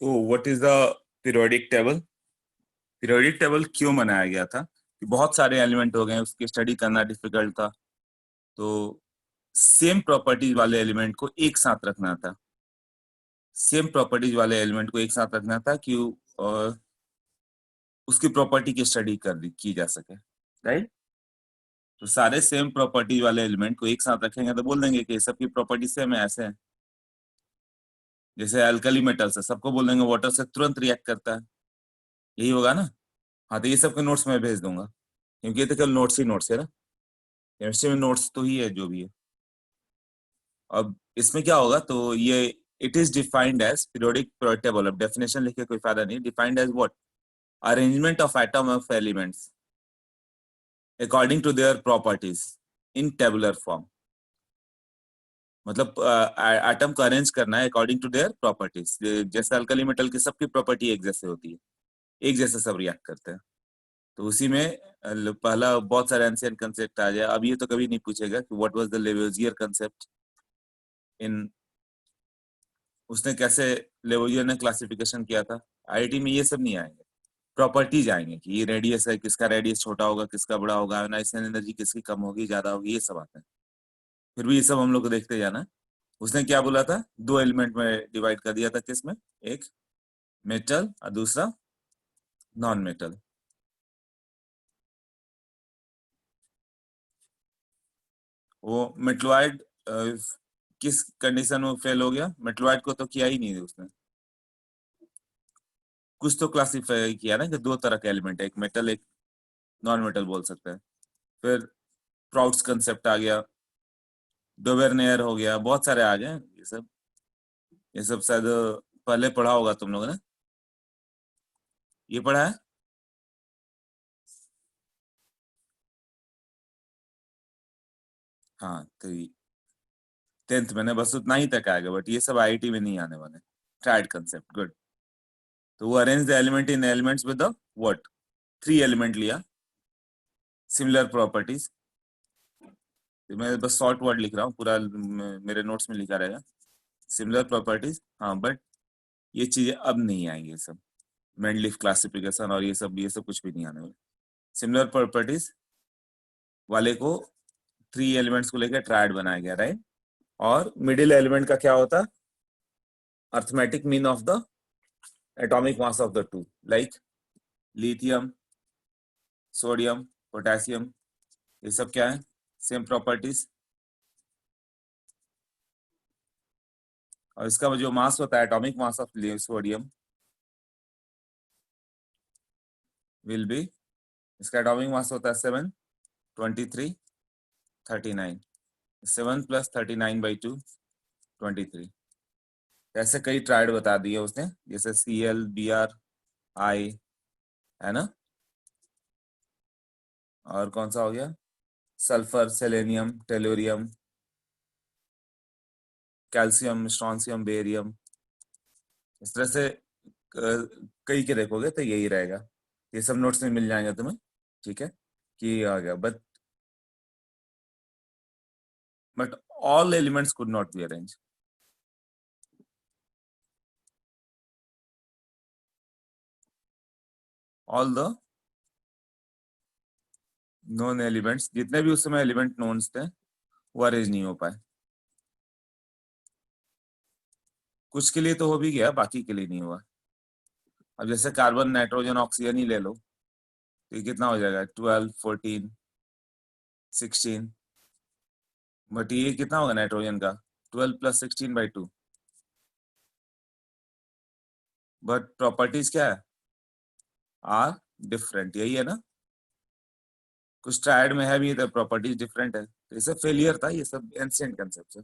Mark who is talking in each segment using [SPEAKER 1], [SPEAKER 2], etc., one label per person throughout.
[SPEAKER 1] तो what is the periodic table? Periodic table क्यों बनाया गया था कि बहुत सारे एलिमेंट हो गए, उसकी स्टडी करना डिफिकल्ट था। तो सेम प्रॉपर्टीज वाले एलिमेंट को एक साथ रखना था। सेम प्रॉपर्टीज वाले एलिमेंट को एक साथ रखना था कि उसकी प्रॉपर्टी की स्टडी कर की जा सके, राइट। तो सारे सेम प्रॉपर्टी वाले एलिमेंट को एक साथ रखेंगे तो बोल देंगे कि सबकी प्रॉपर्टी सेम है, ऐसे है। जैसे अल्कली मेटल से सबको बोल देंगे वाटर से तुरंत रिएक्ट करता है, यही होगा ना। हाँ, तो ये सबके नोट्स में भेज दूंगा, क्योंकि ये तो केवल नोट्स ही नोट्स है ना। केमिस्ट्री में नोट्स तो ही है जो भी है। अब इसमें क्या होगा, तो ये it is defined as periodic table. अब डेफिनेशन लिख के कोई फायदा नहीं। Defined as what? Arrangement of atom of elements according to their properties in tabular form. मतलब एटम को अरेंज करना है अकॉर्डिंग टू देयर प्रॉपर्टीज। जैसे अल्कली मेटल की सबकी प्रॉपर्टी एक जैसे होती है, एक जैसे सब रिएक्ट करते हैं। तो उसी में पहला बहुत सारे एंशिएंट कंसेप्ट आ जाए। अब ये तो कभी नहीं पूछेगा कि what was the Lavoisier concept in, उसने कैसे लेवोजियर ने क्लासिफिकेशन किया था। आईआईटी में ये सब नहीं आएंगे, प्रॉपर्टीज आएंगे कि ये रेडियस है, किसका रेडियस छोटा होगा, किसका बड़ा होगा, आयोनाइजेशन एनर्जी किसकी कम होगी, ज्यादा होगी, ये सब आते हैं। फिर भी ये सब हम लोग को देखते जाना है। उसने क्या बोला था, दो एलिमेंट में डिवाइड कर दिया था, किसमें? एक मेटल और दूसरा नॉन मेटल। वो मेटलॉइड किस कंडीशन में फेल हो गया? मेटलॉइड को तो किया ही नहीं उसने। कुछ तो क्लासिफाई किया ना कि दो तरह के एलिमेंट है, एक मेटल एक नॉन मेटल बोल सकते हैं। फिर प्राउड्स कंसेप्ट आ गया, डोवेर्नियर हो गया, बहुत सारे आ गए ये सब। ये सब शायद पहले पढ़ा होगा तुम लोगों ने, ये पढ़ा है। हाँ, तो 10th मैंने बस उतना ही तक आएगा, बट ये सब आईआईटी में नहीं आने वाले। Tried concept, good. तो वो arrange the element in elements with the what? Three element लिया, सिमिलर प्रॉपर्टीज। मैं बस शॉर्ट वर्ड लिख रहा हूँ, पूरा मेरे नोट्स में लिखा रहेगा सिमिलर प्रॉपर्टीज। हाँ, बट ये चीजें अब नहीं आएंगी, ये सब मेंडलीफ क्लासिफिकेशन और ये सब कुछ भी नहीं आने वाला। सिमिलर प्रॉपर्टीज वाले को थ्री एलिमेंट्स को लेकर ट्रायड बनाया गया, राइट। और मिडिल एलिमेंट का क्या होता? Arithmetic mean of the atomic mass of the two, like lithium, sodium, potassium, ये सब क्या है? Same properties. और इसका जो मास होता है, atomic mass of sodium will be, इसका एटॉमिक मास होता है 7, 23, 39। 7 + 39/2, 23। ऐसे कई ट्रायड बता दिए उसने, जैसे Cl, Br, I, है ना। और कौन सा हो गया? Sulphur, selenium, tellurium, calcium, strontium, barium. इस तरह से कई के देखोगे तो यही रहेगा। ये सब नोट्स में मिल जाएंगे तुम्हें, ठीक है। कि आ गया, but all elements could not be arrange. All the known elements, जितने भी उस समय एलिमेंट नोन्स थे, वो अरेंज नहीं हो पाए। कुछ के लिए तो हो भी गया, बाकी के लिए नहीं हुआ। अब जैसे कार्बन, नाइट्रोजन, ऑक्सीजन ही ले लो, तो ये कितना हो जाएगा? 12, 14, 16। बट ये कितना होगा नाइट्रोजन का? 12 + 16/2। बट प्रॉपर्टीज क्या है? आर डिफरेंट, यही है ना। कुछ ट्रायड में है भी तो प्रॉपर्टीज डिफरेंट है, तो ये सब फेलियर था, ये सब एंशिएंट कंसेप्ट है,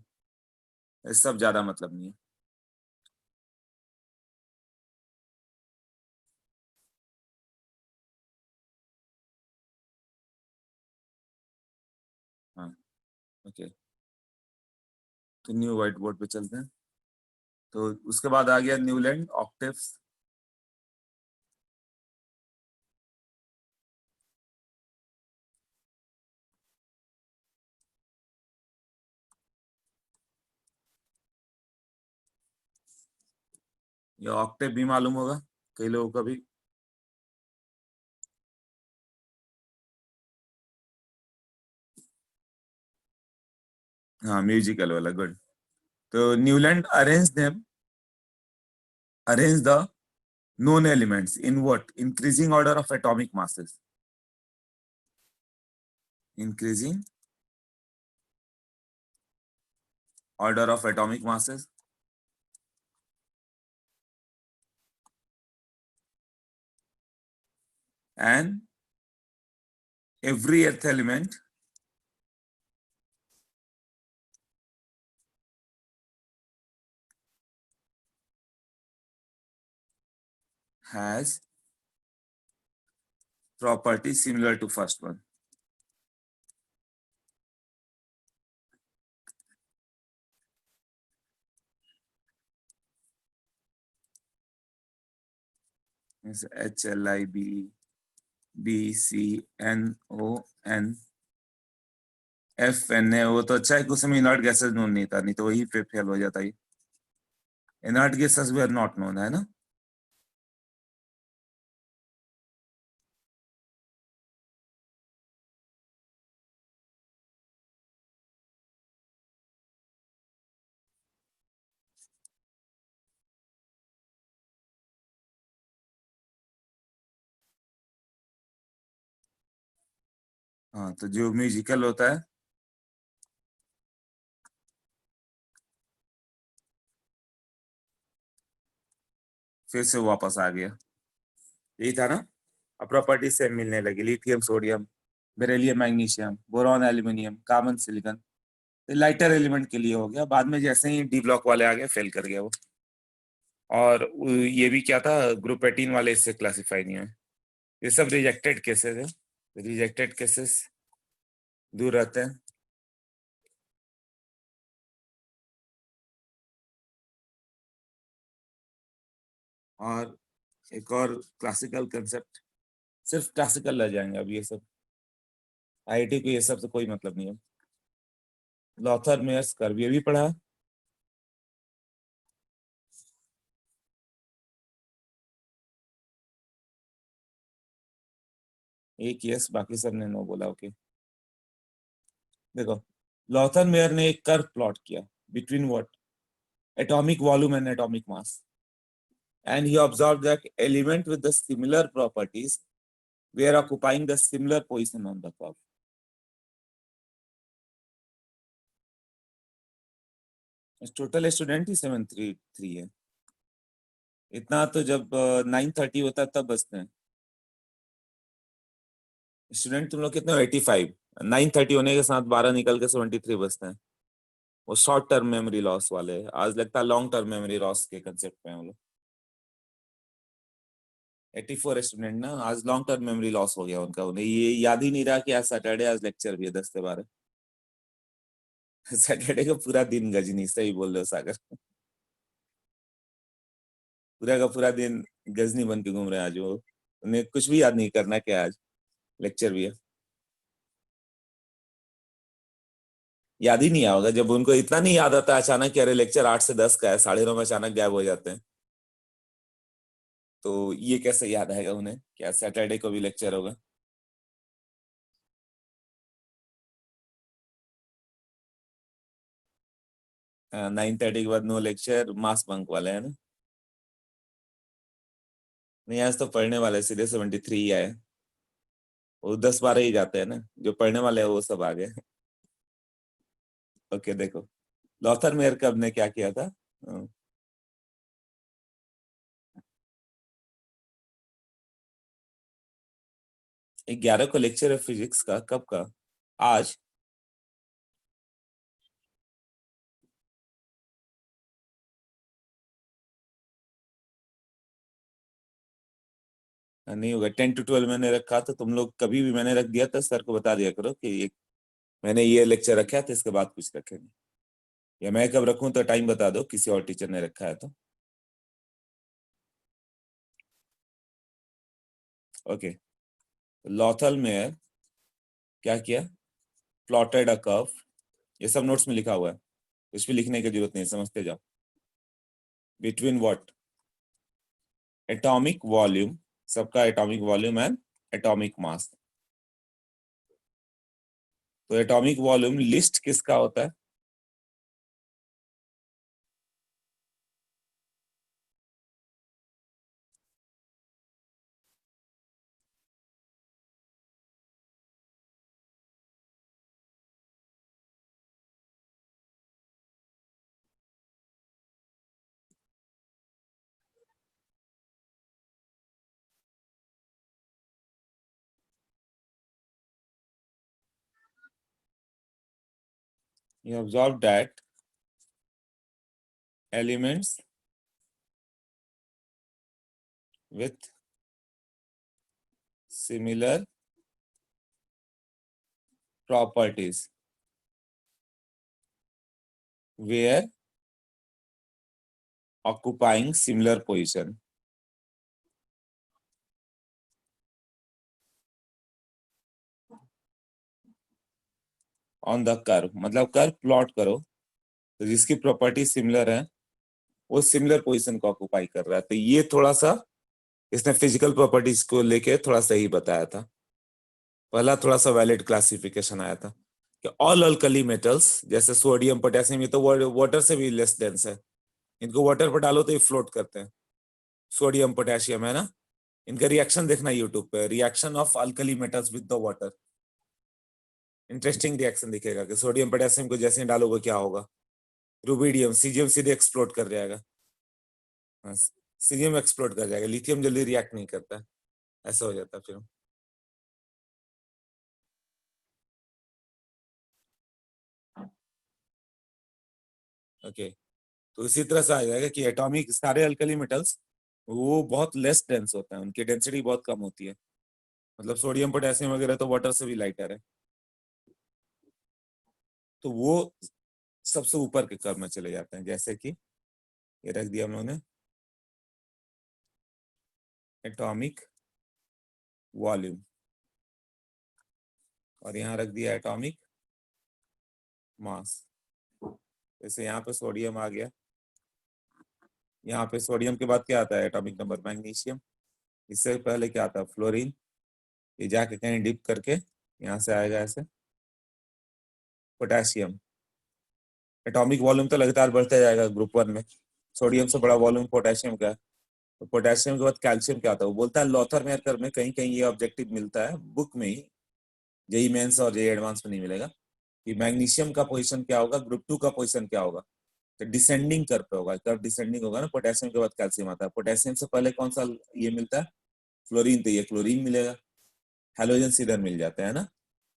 [SPEAKER 1] ये सब ज्यादा मतलब नहीं है। हाँ, ओके। तो न्यू व्हाइट बोर्ड पे चलते हैं। तो उसके बाद आ गया न्यूलैंड ऑक्टेव्स। या ऑक्टेव भी मालूम होगा कई लोगों का भी। हाँ म्यूजिकल वाला, गुड। तो Newland arrange the known elements in what increasing order of atomic masses, increasing order of atomic masses, and every earth element has properties similar to first one. It's HLIB BCNON वो तो अच्छा है कि उसमें inert gases known नहीं था, नहीं तो वही पे फेल हो जाता है। Inert gases were not known, है ना। हाँ तो जो म्यूजिकल होता है, फिर से वापस आ गया, यही था ना। अब प्रॉपर्टी सेम मिलने लगी, lithium sodium, beryllium magnesium, boron aluminium, carbon silicon. Lighter element के लिए हो गया, बाद में जैसे ही डी ब्लॉक वाले आ गए फेल कर गया वो। और ये भी क्या था, ग्रुप 18 वाले इससे क्लासिफाई नहीं हुए। ये सब रिजेक्टेड केसेस है, रिजेक्टेड केसेस दूर रहते हैं। और एक और क्लासिकल कंसेप्ट, सिर्फ क्लासिकल रह जाएंगे अब ये सब, आईआईटी को ये सब से कोई मतलब नहीं है। लॉथर मेयर्स कर्व ये भी पढ़ा, एक यस बाकी सब ने नो बोला, ओके। देखो, लॉथर मेयर ने एक कर्व प्लॉट किया between what, atomic volume and atomic mass, and he observed that element with the similar properties were occupying the similar position on the curve. Total student ही 733 है। इतना तो जब 9:30 होता है तब बचते हैं स्टूडेंट। तुम लोग कितने हो, 85। 9:30 होने के साथ 12 निकल के 73 बचते हैं। वो शॉर्ट टर्म मेमोरी लॉस वाले हैं। आज लगता है लॉन्ग टर्म मेमोरी लॉस के कंसेप्ट पे हैं वो लोग। 84 स्टूडेंट ना, आज लॉन्ग टर्म मेमोरी लॉस हो गया उनका, उन्हें ये याद ही नहीं रहा कि आज सैटरडे, आज लेक्चर भी है 10 से 12। सैटरडे का पूरा दिन गजनी, सही बोल रहे हो सागर, पूरा का पूरा दिन गजनी बन के घूम रहे हैं आज वो। उन्हें कुछ भी याद नहीं करना कि आज लेक्चर भी है। याद ही नहीं आया होगा, जब उनको इतना नहीं याद आता अचानक कि अरे लेक्चर 8 से 10 का है, 9:30 में अचानक गायब हो जाते हैं। तो ये कैसे याद आएगा उन्हें क्या सैटरडे को भी लेक्चर होगा। 9:30 के बाद नो लेक्चर, मास बंक वाले है ना। नहीं आज तो पढ़ने वाले सीधे 73 ही आए। वो 10-12 ही जाते हैं ना, जो पढ़ने वाले हैं वो सब आ गए। ओके देखो, लॉथर मेयर कब ने क्या किया था। 11 को लेक्चर है फिजिक्स का, कब का, आज। नहीं होगा, 10 to 12 मैंने रखा, तो तुम लोग कभी भी मैंने रख दिया था सर को बता दिया करो कि मैंने ये लेक्चर रखा है, तो इसके बाद कुछ रखेंगे। या मैं कब रखूं तो टाइम बता दो, किसी और टीचर ने रखा है तो। ओके, लॉथल मेयर क्या किया, प्लॉटेड अ कर्व। ये सब नोट्स में लिखा हुआ है, कुछ भी लिखने की जरूरत नहीं, समझते जाओ। बिटवीन व्हाट, एटॉमिक वॉल्यूम, सबका atomic volume and atomic mass. तो एटॉमिक वॉल्यूम लिस्ट किसका होता है? You observe that elements with similar properties were occupying similar position on the curve। मतलब कर्व प्लॉट करो तो जिसकी प्रॉपर्टी सिमिलर है वो सिमिलर पोजीशन को ऑक्युपाई कर रहा है। तो ये थोड़ा सा इसने फिजिकल प्रॉपर्टीज को लेके थोड़ा सही बताया था। पहला थोड़ा सा वैलिड क्लासिफिकेशन आया था कि ऑल अल्कली मेटल्स जैसे सोडियम पोटेशियम ये तो वाटर से भी लेस डेंस है, इनको वाटर पर डालो तो ये फ्लोट करते हैं। सोडियम पोटेशियम है ना, इनका रिएक्शन देखना यूट्यूब पे, reaction of alkali metals with the water. Interesting reaction दिखेगा कि सोडियम पोटेशियम को जैसे ही डालोगे क्या होगा, रुबिडियम सीजियम सीधे एक्सप्लोड कर जाएगा। हाँ, सीजियम एक्सप्लोड कर जाएगा, लिथियम जल्दी रिएक्ट नहीं करता, ऐसा हो जाता फिर। ओके, तो इसी तरह से आ जाएगा कि एटॉमिक सारे अल्कली मेटल्स वो बहुत लेस डेंस होते हैं, उनकी डेंसिटी बहुत कम होती है। मतलब सोडियम पोटेशियम वगैरह तो वाटर से भी लाइटर है, तो वो सबसे ऊपर के कर्व में चले जाते हैं। जैसे कि ये रख दिया हम लोगों ने एटॉमिक वॉल्यूम, और यहाँ रख दिया एटॉमिक मास। जैसे यहाँ पे सोडियम आ गया, यहाँ पे सोडियम के बाद क्या आता है एटॉमिक नंबर, मैग्नीशियम। इससे पहले क्या आता है फ्लोरीन, ये जाके कहीं डिप करके यहाँ से आएगा ऐसे पोटेशियम। एटॉमिक वॉल्यूम तो लगातार बढ़ता जाएगा ग्रुप 1 में, सोडियम से बड़ा वॉल्यूम पोटेशियम का है। तो पोटेशियम के बाद कैल्शियम क्या आता है, वो बोलता है लॉथर मेयर में कहीं कहीं ये ऑब्जेक्टिव मिलता है बुक में ही, जेई मेंस और जेई एडवांस में नहीं मिलेगा, कि मैग्नीशियम का पोजीशन क्या होगा, ग्रुप 2 का पोजीशन क्या होगा। तो डिसेंडिंग कर्व पे होगा, कर्व डिसेंडिंग होगा ना, पोटेशियम के बाद कैल्शियम आता है। पोटेशियम से पहले कौन सा ये मिलता है, फ्लोरीन, तो ये क्लोरीन मिलेगा। हेलोजन इधर मिल जाता है ना,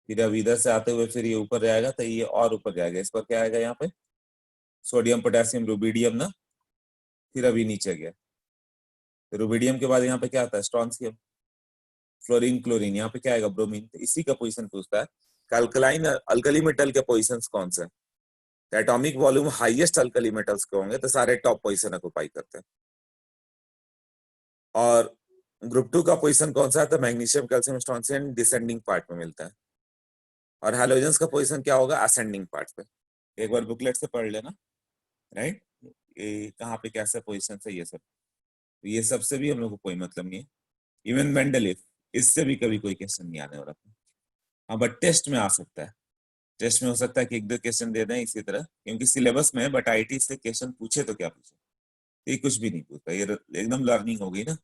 [SPEAKER 1] फिर अब इधर से आते हुए फिर ये ऊपर जाएगा तो ये और ऊपर जाएगा, इस पर क्या आएगा यहाँ पे सोडियम पोटेशियम रुबिडियम ना, फिर अभी नीचे गया। रुबिडियम के बाद यहाँ पे क्या आता है स्ट्रॉन्सियम, फ्लोरीन क्लोरीन, यहाँ पे क्या आएगा ब्रोमीन। तो इसी का पोजीशन पूछता है अल्कलाइन अल्कली मेटल के पोजीशंस कौन से। तो atomic volume highest alkali metals के होंगे तो सारे टॉप पोजीशन ऑक्युपाई करते हैं। और ग्रुप 2 का पोजीशन कौन सा है, तो magnesium calcium strontium descending part में मिलता है। और हैलोजेंस का पोजीशन क्या होगा, असेंडिंग पार्ट पे। एक बार बुकलेट से पढ़ लेना, राइट, ये कहाँ पे कैसा पोजीशन है ये सब। तो ये सबसे भी हम लोग को कोई मतलब नहीं है। इवन मेंडलीफ, इससे भी कभी कोई क्वेश्चन नहीं आने वाला। हाँ बट टेस्ट में आ सकता है, टेस्ट में हो सकता है कि 1-2 क्वेश्चन दे दें इसी तरह, क्योंकि सिलेबस में है, बट आईटी से क्वेश्चन पूछे तो क्या पूछे, ये कुछ भी नहीं पूछता, ये एकदम लर्निंग हो गई ना।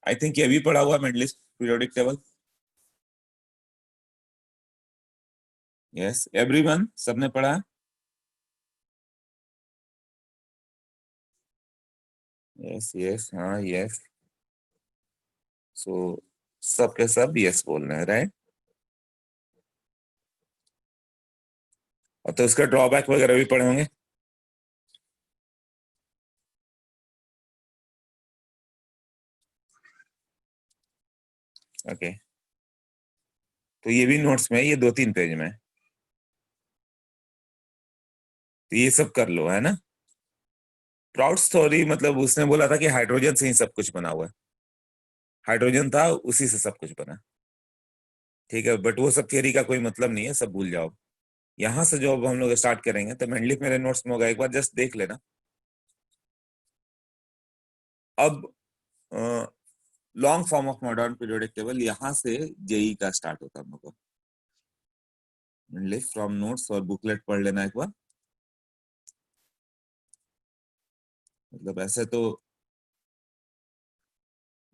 [SPEAKER 1] आई थिंक ये भी पढ़ा हुआ मेंडलिस्ट पीरियोडिक टेबल। यस एवरीवन, सबने पढ़ा है। यस यस, हाँ यस। सो सबके सब यस बोल रहे हैं, राइट। और तो इसका ड्रॉबैक वगैरह भी पढ़े होंगे। ओके, तो ये भी नोट्स में है, ये 2-3 पेज में है। तो ये सब कर लो, है ना। प्राउड स्टोरी मतलब उसने बोला था कि हाइड्रोजन से ही सब कुछ बना हुआ है, हाइड्रोजन था उसी से सब कुछ बना। ठीक है, बट वो सब थियरी का कोई मतलब नहीं है, सब भूल जाओ। यहां से जो अब हम लोग स्टार्ट करेंगे तो मेनली मेरे नोट्स में होगा, एक बार जस्ट देख लेना। अब long form of modern periodic table यहां से जेई का स्टार्ट होता है हम लोग को। मेनली फ्रॉम नोट्स और बुकलेट पढ़ लेना एक बार। मतलब ऐसे तो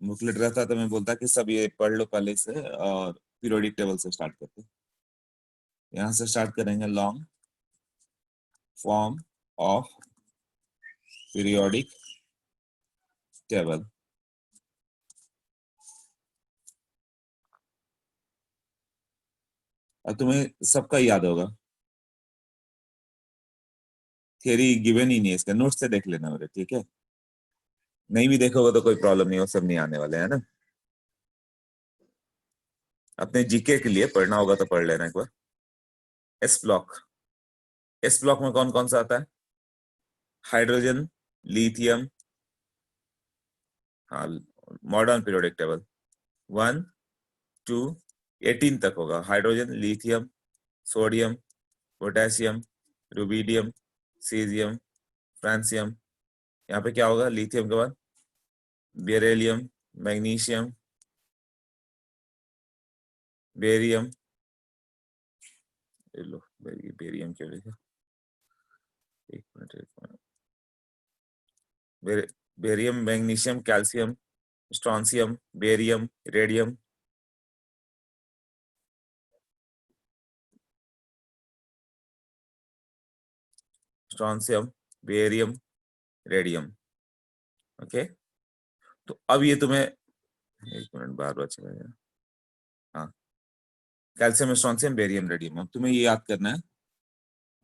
[SPEAKER 1] बुकलेट रहता तो मैं बोलता कि सब ये पढ़ लो पहले से और पीरियोडिक टेबल से स्टार्ट करते। यहाँ से स्टार्ट करेंगे long form of periodic table. अब तुम्हें सबका याद होगा, थियरी गिवन ही नहीं है, इसका नोट से देख लेना मेरे, ठीक है? नहीं भी देखोगे तो कोई प्रॉब्लम नहीं, वो सब नहीं आने वाले है ना। अपने जीके के लिए पढ़ना होगा तो पढ़ लेना एक बार। एस ब्लॉक, एस ब्लॉक में कौन कौन सा आता है? Hydrogen, lithium. हाँ, मॉडर्न पीरियोडिक टेबल 1 2 18 तक होगा। Hydrogen, lithium, sodium, potassium, rubidium, caesium, francium. यहाँ पे क्या होगा? लिथियम के बाद बेरिलियम, मैग्नीशियम, बेरियम। ये लो, बेरियम क्यों लिखा? एक मिनट, एक minute. Barium, magnesium, calcium, strontium, barium, radium. Strontium, barium, radium. Okay, तो अब ये तुम्हें एक मिनट बार बार चला गया। हाँ, कैल्शियम, स्ट्रॉन्सियम, बेरियम, रेडियम। अब तुम्हें ये याद करना है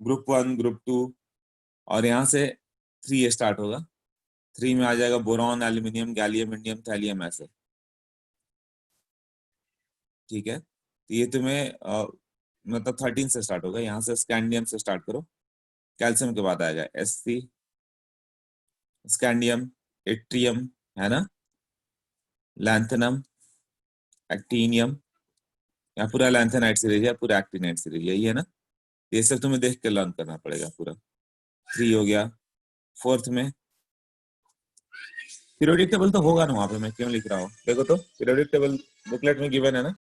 [SPEAKER 1] ग्रुप 1, ग्रुप 2, और यहाँ से 3 स्टार्ट होगा। 3 में आ जाएगा boron, aluminium, gallium, indium, thallium, ऐसे। ठीक है, तो ये तुम्हें मतलब 13 से स्टार्ट होगा। यहाँ से स्कैंडियम से स्टार्ट करो। कैल्शियम के बाद आएगा Sc, स्कैंडियम, इट्रियम, है ना, लैंथेनम, एक्टीनियम। यहाँ पूरा लैंथेनाइट सीरीज है, पूरा एक्टिनाइट सीरीज, यही है ना। ये सब तुम्हें देख के लर्न करना पड़ेगा पूरा। 3 हो गया। 4th में पीरियोडिक टेबल तो होगा ना वहां पे, मैं क्यों लिख रहा हूँ देखो तो, पीरियोडिक टेबल बुकलेट में गिवन है ना।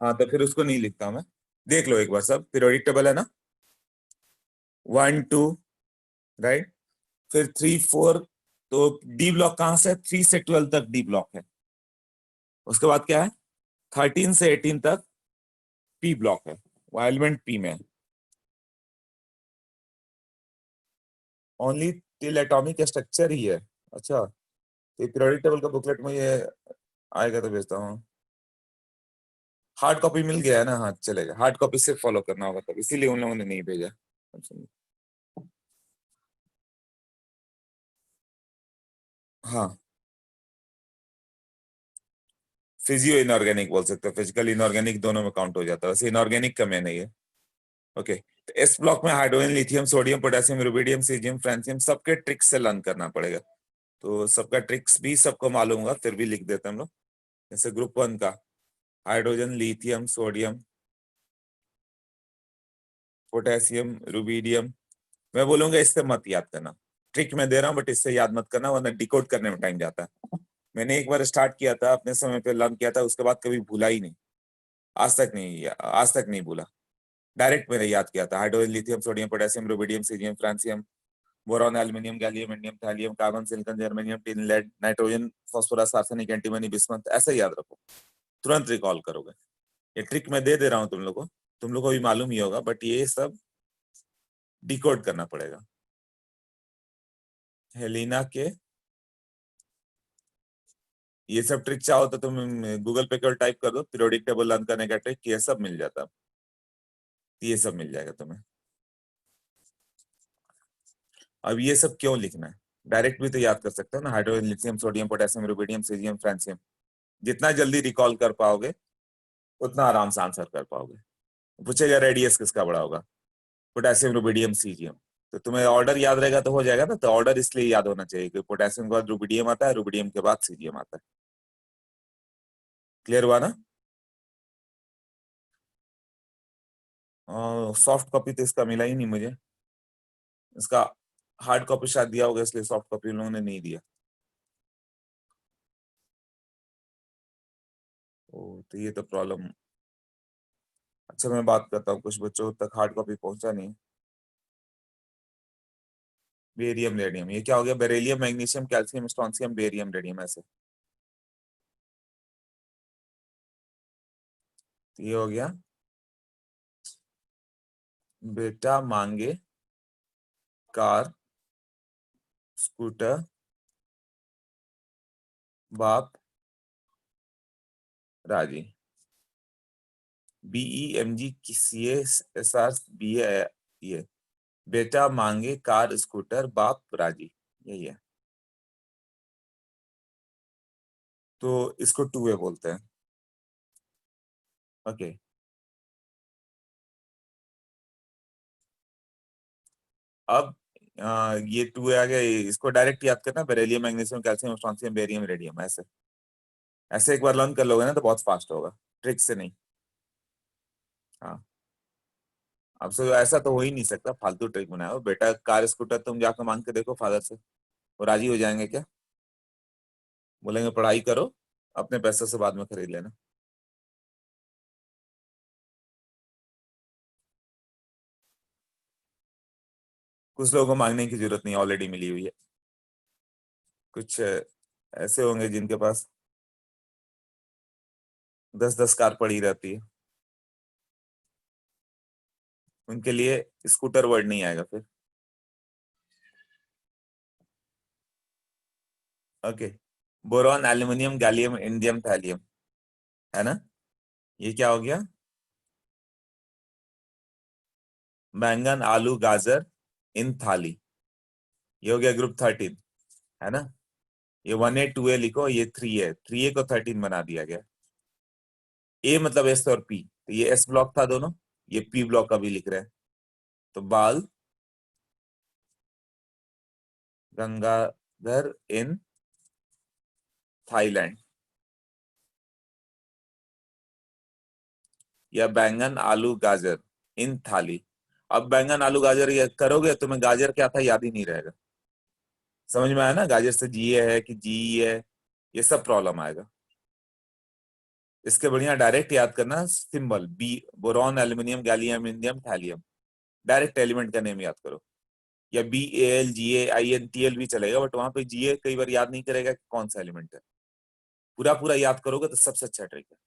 [SPEAKER 1] हाँ, तो फिर उसको नहीं लिखता मैं। देख लो एक बार, सब पीरियोडिक टेबल है ना। 1 2, राइट। फिर 3 4, तो डी ब्लॉक कहां से? 3 से 12 तक डी ब्लॉक है। उसके बाद क्या है? 13 से 18 तक पी ब्लॉक है, वो एलिमेंट पी में है। ओनली टिल एटॉमिक स्ट्रक्चर ही है। अच्छा, तो पीरियोडिक टेबल का बुकलेट में ये आएगा तो भेजता हूँ। हार्ड कॉपी मिल गया है ना? हाँ चलेगा, हार्ड कॉपी से फॉलो करना होगा तब, इसीलिए उन लोगों ने नहीं भेजा। हाँ, फिजियो इनऑर्गेनिक बोल सकते हो, फिजिकल इनऑर्गेनिक दोनों में काउंट हो जाता है, वैसे इनऑर्गेनिक का मैं नहीं है। ओके, तो एस ब्लॉक में hydrogen, lithium, sodium, potassium, rubidium, caesium, francium, सबके ट्रिक्स से लर्न करना पड़ेगा। तो सबका ट्रिक्स भी सबको मालूम होगा, फिर भी लिख देते हैं हम लोग। जैसे ग्रुप 1 का hydrogen, lithium, sodium, potassium, rubidium. मैं बोलूंगा इससे मत याद करना, ट्रिक मैं दे रहा हूँ बट इससे याद मत करना, वरना डिकोड करने में टाइम जाता है। मैंने एक बार स्टार्ट किया था, अपने समय पे लर्न किया था, उसके बाद कभी भूला ही नहीं। आज तक नहीं भूला। डायरेक्ट मैंने याद किया था, hydrogen, lithium, sodium, potassium, rubidium, caesium, francium, boron, aluminium, gallium, indium, thallium, carbon, silicon, germanium, tin, lead, nitrogen, phosphorus, arsenic, antimony, bismuth, ऐसे याद रखो, तुरंत रिकॉल करोगे। ये ट्रिक मैं दे रहा हूँ तुम लोगों को, तुम लोग को भी मालूम ही होगा, बट ये सब डिकोड करना पड़ेगा। हेलिना के ये सब ट्रिक चाहो तो तुम गूगल पे केवल टाइप कर दो पीरियोडिक टेबल लर्न करने का ट्रिक, ये सब मिल जाता, ये सब मिल जाएगा तुम्हें। अब ये सब क्यों लिखना है, डायरेक्ट भी तो याद कर सकते हो ना, hydrogen, lithium, sodium, potassium, rubidium, caesium, francium. जितना जल्दी रिकॉल कर पाओगे उतना आराम से आंसर कर पाओगे। पूछेगा रेडियस किसका बड़ा होगा, पोटेशियम, रुबिडियम, सीजियम। तो तुम्हें ऑर्डर याद रहेगा तो हो जाएगा ना, तो ऑर्डर इसलिए याद होना चाहिए कि पोटेशियम के बाद रुबिडियम आता है, रुबिडियम के बाद सीजियम आता है। क्लियर हुआ ना? सॉफ्ट कॉपी तो इसका मिला ही नहीं मुझे, इसका हार्ड कॉपी शायद दिया होगा, इसलिए सॉफ्ट कॉपी उन लोगों ने नहीं दिया। ओ, तो ये तो प्रॉब्लम। अच्छा मैं बात करता हूँ, कुछ बच्चों तक हार्ड कॉपी पहुंचा नहीं। बेरियम रेडियम, ये क्या हो गया, beryllium, magnesium, calcium, strontium, barium radium, ऐसे। तो ये हो गया, बेटा मांगे कार स्कूटर, बाप राजी। BEMGCASR ये बेटा मांगे कार स्कूटर बाप राजी, यही है। तो इसको टू वे बोलते हैं। ओके, अब ये टू वे आ गया, इसको डायरेक्ट याद करना, beryllium, magnesium, calcium, strontium, barium, radium, ऐसे। ऐसे एक बार लर्न कर लोगे ना तो बहुत फास्ट होगा, ट्रिक से नहीं। हाँ, अब से ऐसा तो हो ही नहीं सकता, फालतू ट्रिक बनाओ। बेटा कार स्कूटर तुम जाकर मांग के देखो फादर से, वो राजी हो जाएंगे क्या? बोलेंगे पढ़ाई करो, अपने पैसे से बाद में खरीद लेना। कुछ लोगों को मांगने की जरूरत नहीं, ऑलरेडी मिली हुई है। कुछ ऐसे होंगे जिनके पास 10-10 कार पड़ी रहती है, उनके लिए स्कूटर वर्ड नहीं आएगा फिर। Okay, boron, aluminium, gallium, indium, thallium, है ना? ये क्या हो गया, बैंगन, आलू, गाजर इन थाली, ये हो गया ग्रुप 13, है ना? ये 1A 2A लिखो, ये 3A, 3A को 13 बना दिया गया। ए मतलब एस और पी, तो ये एस ब्लॉक था दोनों, ये पी ब्लॉक का भी लिख रहे हैं। तो बाल गंगाधर इन थाईलैंड, या बैंगन, आलू, गाजर इन थाली। अब बैंगन, आलू, गाजर ये करोगे तुम्हें गाजर क्या था याद ही नहीं रहेगा। समझ में आया ना, गाजर से जीए है कि जी है, ये सब प्रॉब्लम आएगा। इसके बढ़िया डायरेक्ट याद करना symbol, B, boron, aluminium, gallium, indium, thallium, direct element का नेम याद करो। या BALGAINTL भी चलेगा, बट वहां पे जीए कई बार याद नहीं करेगा कि कौन सा एलिमेंट है। पूरा पूरा याद करोगे तो सबसे अच्छा ट्रिक है।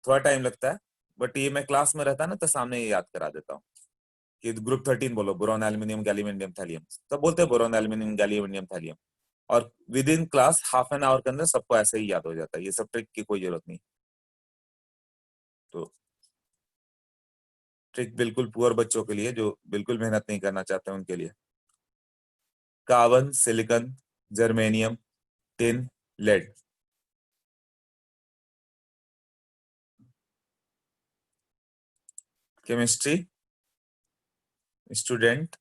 [SPEAKER 1] थोड़ा टाइम लगता है, बट ये मैं क्लास में रहता है ना तो सामने ये याद करा देता हूँ कि ग्रुप 13 बोलो, boron, aluminium, gallium, indium, thallium. सब बोलते हैं boron, aluminium, gallium, indium, thallium. और within class half an hour के अंदर सबको ऐसे ही याद हो जाता है, ये सब ट्रिक की कोई जरूरत नहीं। तो ट्रिक बिल्कुल पुअर बच्चों के लिए, जो बिल्कुल मेहनत नहीं करना चाहते उनके लिए। Carbon, silicon, germanium, tin, lead. Chemistry student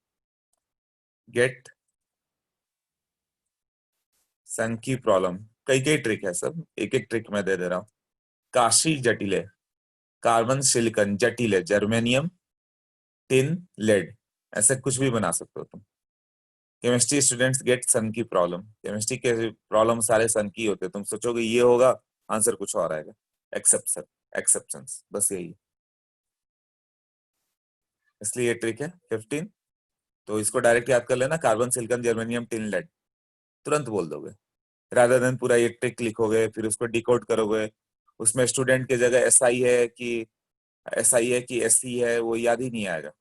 [SPEAKER 1] get sun की प्रॉब्लम, कई कई ट्रिक है, सब एक एक ट्रिक मैं दे दे रहा हूँ। काशी जटिल है, कार्बन, सिलिकॉन जटिल है, जर्मेनियम, टिन, लेड, ऐसे कुछ भी बना सकते हो तुम। केमिस्ट्री स्टूडेंट्स गेट सन की प्रॉब्लम, केमिस्ट्री के प्रॉब्लम सारे सन की होते हैं, तुम सोचोगे ये होगा, आंसर कुछ और आएगा। एक्सेप्शन, एक्सेप्शंस, बस यही, इसलिए ये ट्रिक है 15। तो इसको डायरेक्ट याद कर लेना, carbon, silicon, germanium, tin, lead, तुरंत बोल दोगे। रादर देन पूरा ये ट्रिक लिखोगे फिर उसको डिकोड करोगे, उसमें स्टूडेंट की जगह SI है कि SI है कि SC है वो याद ही नहीं आएगा।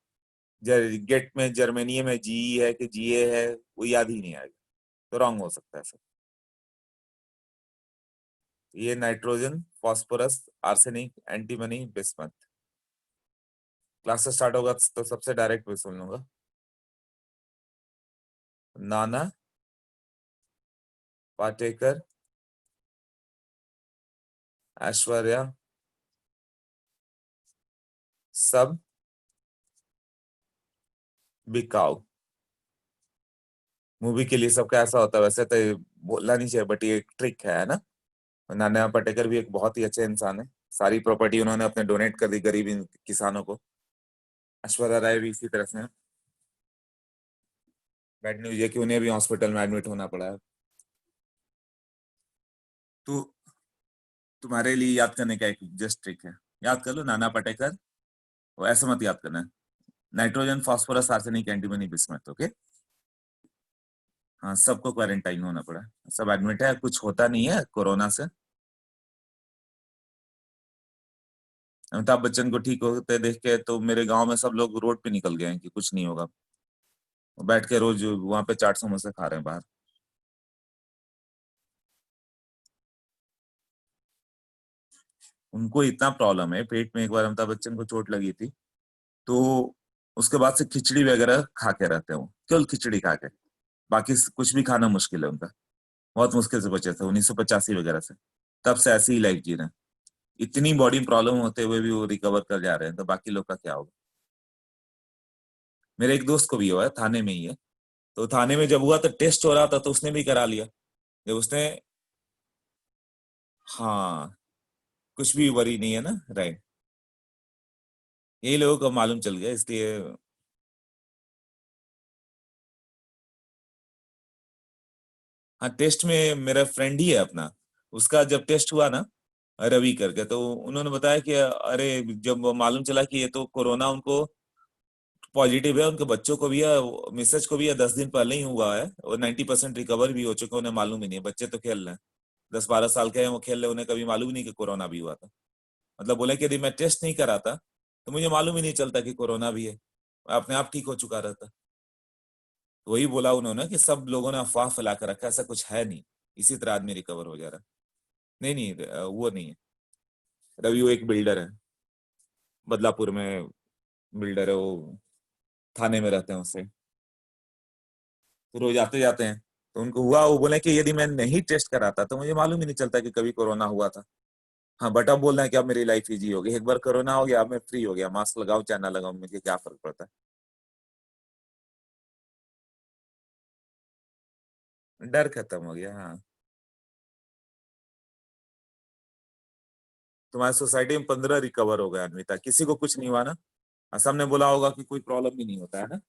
[SPEAKER 1] गेट में जर्मेनियम में GE है कि GA है वो याद ही नहीं आएगा, तो रॉन्ग हो सकता है सर। ये nitrogen, phosphorus, arsenic, antimony, bismuth. Class start होगा तो सबसे डायरेक्ट भी सुन लूंगा। नाना पाटेकर, ऐश्वर्या, सब बिकाऊ। मूवी के लिए सबका ऐसा होता है, वैसे तो ये बोलना नहीं चाहिए बट ये एक ट्रिक है ना। नाना पाटेकर भी एक बहुत ही अच्छे इंसान है, सारी प्रॉपर्टी उन्होंने अपने डोनेट कर दी गरीब किसानों को। ऐश्वर्या राय भी इसी तरह से है। बैड न्यूज ये कि उन्हें भी हॉस्पिटल में एडमिट होना पड़ा है। तो तुम्हारे लिए याद करने का एक जस्ट ट्रिक है, याद कर लो नाना पाटेकर, वो ऐसा मत याद करना है। Nitrogen, phosphorus, arsenic, antimony, bismuth. Okay. हाँ, सबको क्वारंटाइन होना पड़ा, सब एडमिट है, कुछ होता नहीं है कोरोना से। अमिताभ बच्चन को ठीक होते देख के तो मेरे गांव में सब लोग रोड पे निकल गए हैं कि कुछ नहीं होगा। वो बैठ के रोज वहां पे चाट समोसे खा रहे हैं बाहर। उनको इतना प्रॉब्लम है पेट में, एक बार अमिताभ बच्चन को चोट लगी थी तो उसके बाद से खिचड़ी वगैरह खा के रहते हैं, वो केवल खिचड़ी खा के, बाकी कुछ भी खाना मुश्किल है उनका। बहुत मुश्किल से बचे थे 1985 वगैरह से, तब से ऐसी ही लाइफ जी रहे हैं। इतनी बॉडी प्रॉब्लम होते हुए भी वो रिकवर कर जा रहे हैं, तो बाकी लोग का क्या होगा। मेरे एक दोस्त को भी हुआ है, थाने में ही है। तो थाने में जब हुआ तो टेस्ट हो रहा था तो उसने भी करा लिया। जब उसने, हाँ, कुछ भी वरी नहीं है ना, राइट। यही लोगों को मालूम चल गया इसलिए। हाँ, टेस्ट में मेरा फ्रेंड ही है अपना, उसका जब टेस्ट हुआ ना, रवि करके, तो उन्होंने बताया कि अरे जब वो मालूम चला कि ये तो कोरोना उनको पॉजिटिव है, उनके बच्चों को भी है, मिसेज को भी है, 10 दिन पहले ही हुआ है, और 90% रिकवर भी हो चुके हैं, उन्हें मालूम ही नहीं है, बच्चे तो खेल रहे हैं, 10-12 साल के हैं वो, खेल रहे हैं, उन्हें कभी मालूम ही नहीं कि कोरोना भी हुआ था। मतलब बोले कि यदि मैं टेस्ट नहीं कराता तो मुझे मालूम ही नहीं चलता कि कोरोना भी है, मैं अपने आप ठीक हो चुका रहता। तो वही बोला उन्होंने कि सब लोगों ने अफवाह फैला कर रखा, ऐसा कुछ है नहीं, इसी तरह आदमी रिकवर हो जा रहा है। नहीं नहीं, वो नहीं है। रवि वो एक बिल्डर है, बदलापुर में बिल्डर है वो, थाने में रहते हैं उससे, तो रोज आते जाते हैं। तो उनको हुआ, वो बोले कि यदि मैं नहीं टेस्ट कराता तो मुझे मालूम ही नहीं चलता कि कभी कोरोना हुआ था। हाँ, बट अब बोल रहे हैं कि अब मेरी लाइफ इजी हो गई, एक बार कोरोना हो गया अब मैं फ्री हो गया, मास्क लगाओ चाहे ना लगाओ मुझे क्या फर्क पड़ता है, डर खत्म हो गया। हाँ, तुम्हारी सोसाइटी में 15 रिकवर हो गए आदमी था, किसी को कुछ नहीं हुआ ना। हाँ, सबने बोला होगा कि कोई प्रॉब्लम भी नहीं होता है ना।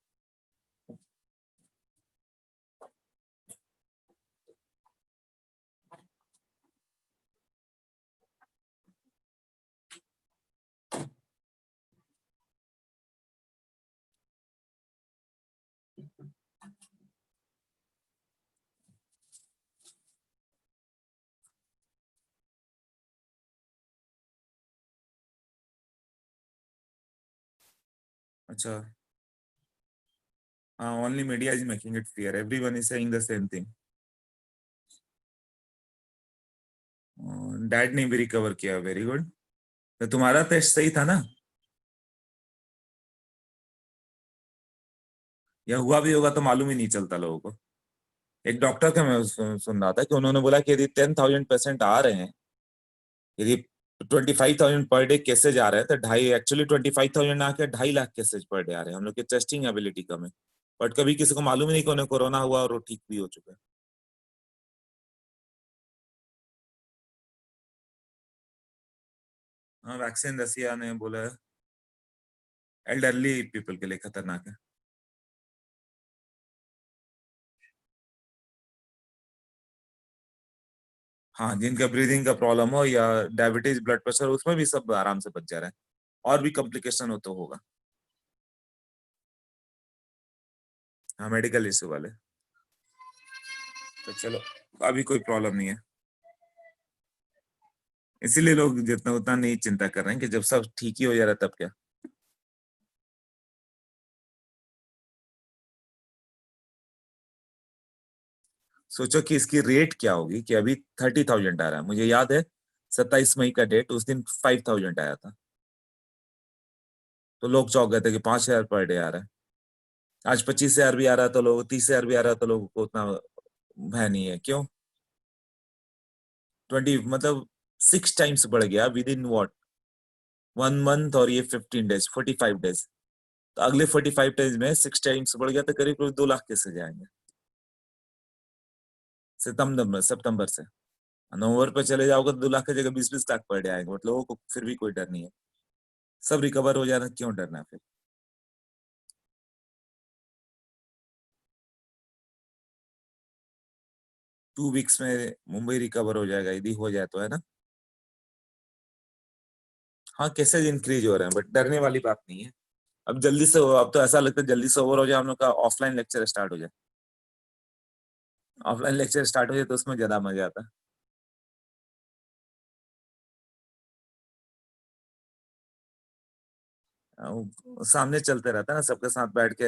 [SPEAKER 1] अच्छा। हाँ, only media is making it clear, everyone is saying the same thing. Dad ने भी रिकवर किया, वेरी गुड। तो तुम्हारा टेस्ट सही था ना, या हुआ भी होगा तो मालूम ही नहीं चलता लोगों को। एक डॉक्टर का मैं सुन रहा था कि उन्होंने बोला कि यदि 10,000 पेशेंट आ रहे हैं, यदि 25,000 पर डे केसेज आ रहे हैं, तो ढाई, एक्चुअली 25,000 आके 2.5 लाख केसेज पर डे आ रहे हैं, हम लोग की टेस्टिंग एबिलिटी कम है। बट कभी किसी को मालूम ही नहीं कि उन्हें कोरोना हुआ और वो ठीक भी हो चुके हैं। हाँ, वैक्सीन रसिया ने बोला है एल्डरली पीपल के लिए खतरनाक है। हाँ, जिनका ब्रीदिंग का प्रॉब्लम हो या डायबिटीज, ब्लड प्रेशर, उसमें भी सब आराम से बच जा रहे हैं। और भी कॉम्प्लिकेशन हो तो होगा। हाँ, मेडिकल इश्यू वाले। तो चलो, अभी कोई प्रॉब्लम नहीं है। इसीलिए लोग जितना उतना नहीं चिंता कर रहे हैं कि जब सब ठीक ही हो जा रहा है, तब क्या। सोचो कि इसकी रेट क्या होगी, कि अभी 30,000 आ रहा है, मुझे याद है 27 मई का डेट, उस दिन 5,000 आया था। तो लोग चौंक गए थे कि 5,000 पर डे आ रहा है। आज 25,000 भी आ रहा है तो लोग, 30,000 भी आ रहा है तो लोगों को उतना भय नहीं है। क्यों? 20 मतलब 6 टाइम्स बढ़ गया विद इन वॉट 1 मंथ, और ये 15 डेज, 45 डेज। तो अगले 45 डेज में 6 टाइम्स बढ़ गया तो करीब करीब 2 लाख कैसे जाएंगे सितंबर से। नवंबर पे चले जाओगे तो 2 लाख की जगह 20-20 लाख पर डे आएंगे, मतलब लोगों को फिर भी कोई डर नहीं है। सब रिकवर हो जाना, क्यों डरना फिर। 2 वीक्स में मुंबई रिकवर हो जाएगा, यदि हो जाए तो, है ना। हाँ, केसेज इंक्रीज हो रहे हैं, बट डरने वाली बात नहीं है। अब जल्दी से अब तो ऐसा लगता है जल्दी से ओवर हो जाए, हम लोग का ऑफलाइन लेक्चर स्टार्ट हो जाए। ऑफलाइन लेक्चर स्टार्ट हो जाए तो उसमें ज्यादा मजा आता है। सामने चलते रहता है ना सबके साथ बैठ के।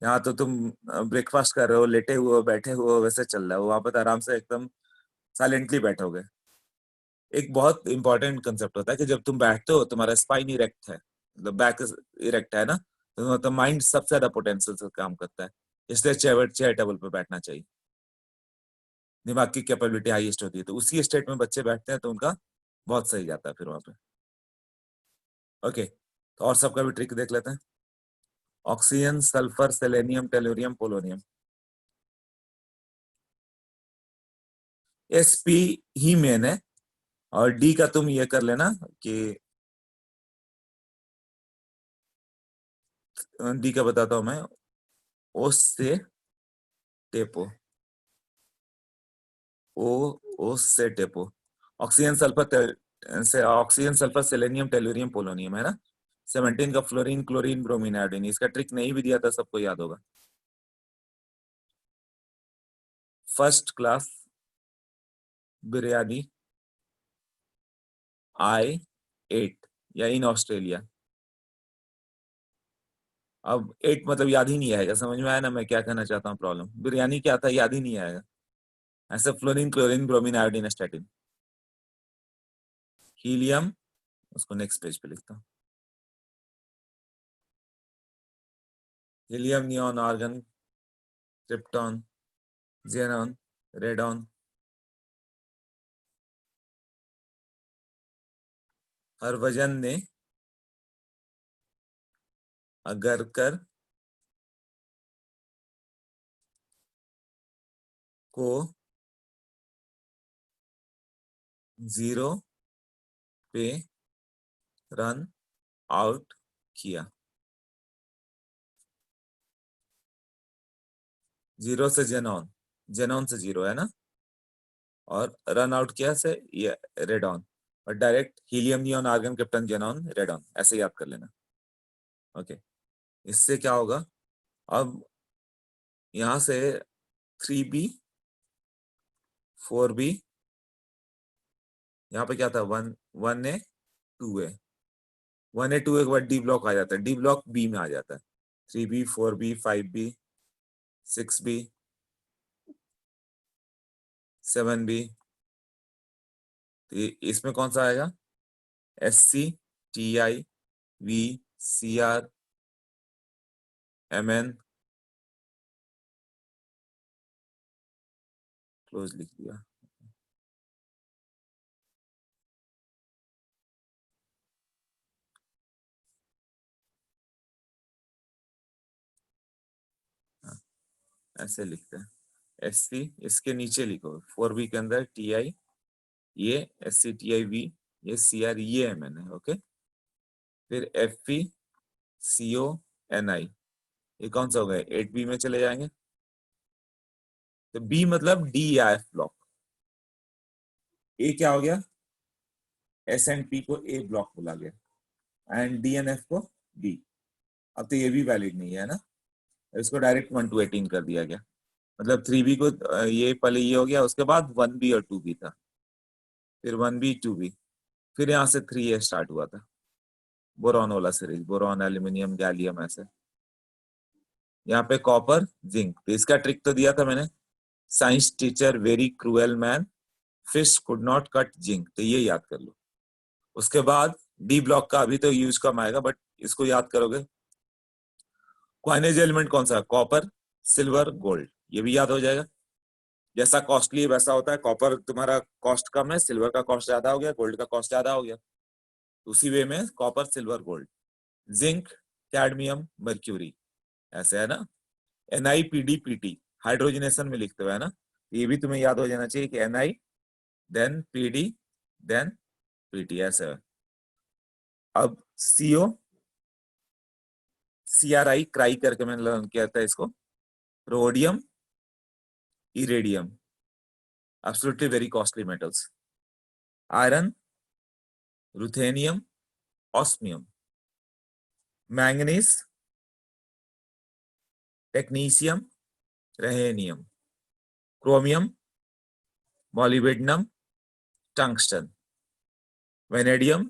[SPEAKER 1] यहाँ तो तुम ब्रेकफास्ट कर रहे हो, लेटे हुए हो, बैठे हुए हो, वैसे चल रहा है, वहां पर तो आराम से एकदम साइलेंटली बैठोगे। एक बहुत इंपॉर्टेंट कंसेप्ट होता है कि जब तुम बैठते हो तुम्हारा स्पाइन इरेक्ट है, मतलब बैक इरेक्ट है ना, तो मतलब माइंड सबसे ज्यादा पोटेंशियल से काम करता है। इसलिए चेयर चेयर टेबल पे बैठना चाहिए। दिमाग की कैपेबिलिटी हाईएस्ट होती है, तो उसी स्टेट में बच्चे बैठते हैं तो उनका बहुत सही जाता है फिर वहां पे। ओके, तो और सबका भी ट्रिक देख लेते हैं। Oxygen, sulphur, selenium, tellurium, polonium. SP ही मेन है, और डी का तुम ये कर लेना कि डी का बताता हूं मैं। ओस से टेपो, ओ ओस से टेपो। ऑक्सीजन सल्फर से oxygen, sulphur, selenium, tellurium, polonium, है ना। 17 का फ्लोरीन, क्लोरीन, ब्रोमीन, आयोडीन। इसका ट्रिक नहीं भी दिया था, सबको याद होगा। फर्स्ट क्लास बिरयानी आई एट, या इन ऑस्ट्रेलिया। अब एट मतलब याद ही नहीं आएगा, समझ में आया ना मैं क्या कहना चाहता हूँ। प्रॉब्लम बिरयानी क्या था, याद ही नहीं आएगा। ऐसे fluorine, chlorine, bromine, iodine, astatine. Helium, उसको नेक्स्ट पेज पे लिखता हूँ। Helium, neon, argon, krypton, xenon, radon. Harbhajan ने अगरकर को 0 पे रन आउट किया। 0 से जेनॉन, जेनॉन से 0 है ना, और रन आउट किया से ये रेडॉन। और direct helium, neon, argon, krypton, xenon, radon, ऐसे याद कर लेना। ओके, इससे क्या होगा। अब यहां से 3B, 4B, यहाँ पे क्या था, 1A, 2A। 1A 2A के बाद डी ब्लॉक आ जाता है, डी ब्लॉक बी में आ जाता है। 3B, 4B, 5B, 6B, 7B। इसमें कौन सा आएगा, SC, TI, V, CR, MN। Close लिख दिया। हाँ, ऐसे लिखते हैं। SC, इसके नीचे लिखो 4B के अंदर TI, ये SC, TI, V, ये CR, ये MN है। ओके, फिर FP, CO, NI। ये कौन सा हो गया, 8B में चले जाएंगे। तो B मतलब D या F ब्लॉक। ए क्या हो गया, S एंड P को A ब्लॉक बोला गया, एंड D एंड F को B। अब तो ये भी वैलिड नहीं है ना, इसको डायरेक्ट 1 to 18 कर दिया गया। मतलब 3B को ये पहले ये हो गया, उसके बाद 1B और 2B था। फिर 1b 2b, फिर यहाँ से 3a स्टार्ट हुआ था, बोरॉन वाला सीरीज, बोरॉन एल्यूमिनियम गैलियम ऐसे। यहाँ पे कॉपर जिंक, तो इसका ट्रिक तो दिया था मैंने, science teacher very cruel man, fish could not cut zinc, तो ये याद कर लो। उसके बाद डी ब्लॉक का अभी तो यूज कम आएगा, बट इसको याद करोगे। क्वाइनेज एलिमेंट कौन सा, कॉपर सिल्वर गोल्ड, ये भी याद हो जाएगा। जैसा कॉस्टली वैसा होता है, कॉपर तुम्हारा कॉस्ट कम है, सिल्वर का कॉस्ट ज्यादा हो गया, गोल्ड का कॉस्ट ज्यादा हो गया, उसी वे में copper silver gold. Zinc cadmium mercury, ऐसे है ना। NiPdPt हाइड्रोजनेशन में लिखते हुए है ना, ये भी तुम्हें याद हो जाना चाहिए कि Ni then Pd then Pt, ऐसे है। अब CO CRI क्राई करके मैंने लर्न किया था इसको, rhodium iridium, absolutely very costly metals. Iron ruthenium osmium, manganese technetium rhenium, chromium molybdenum tungsten, vanadium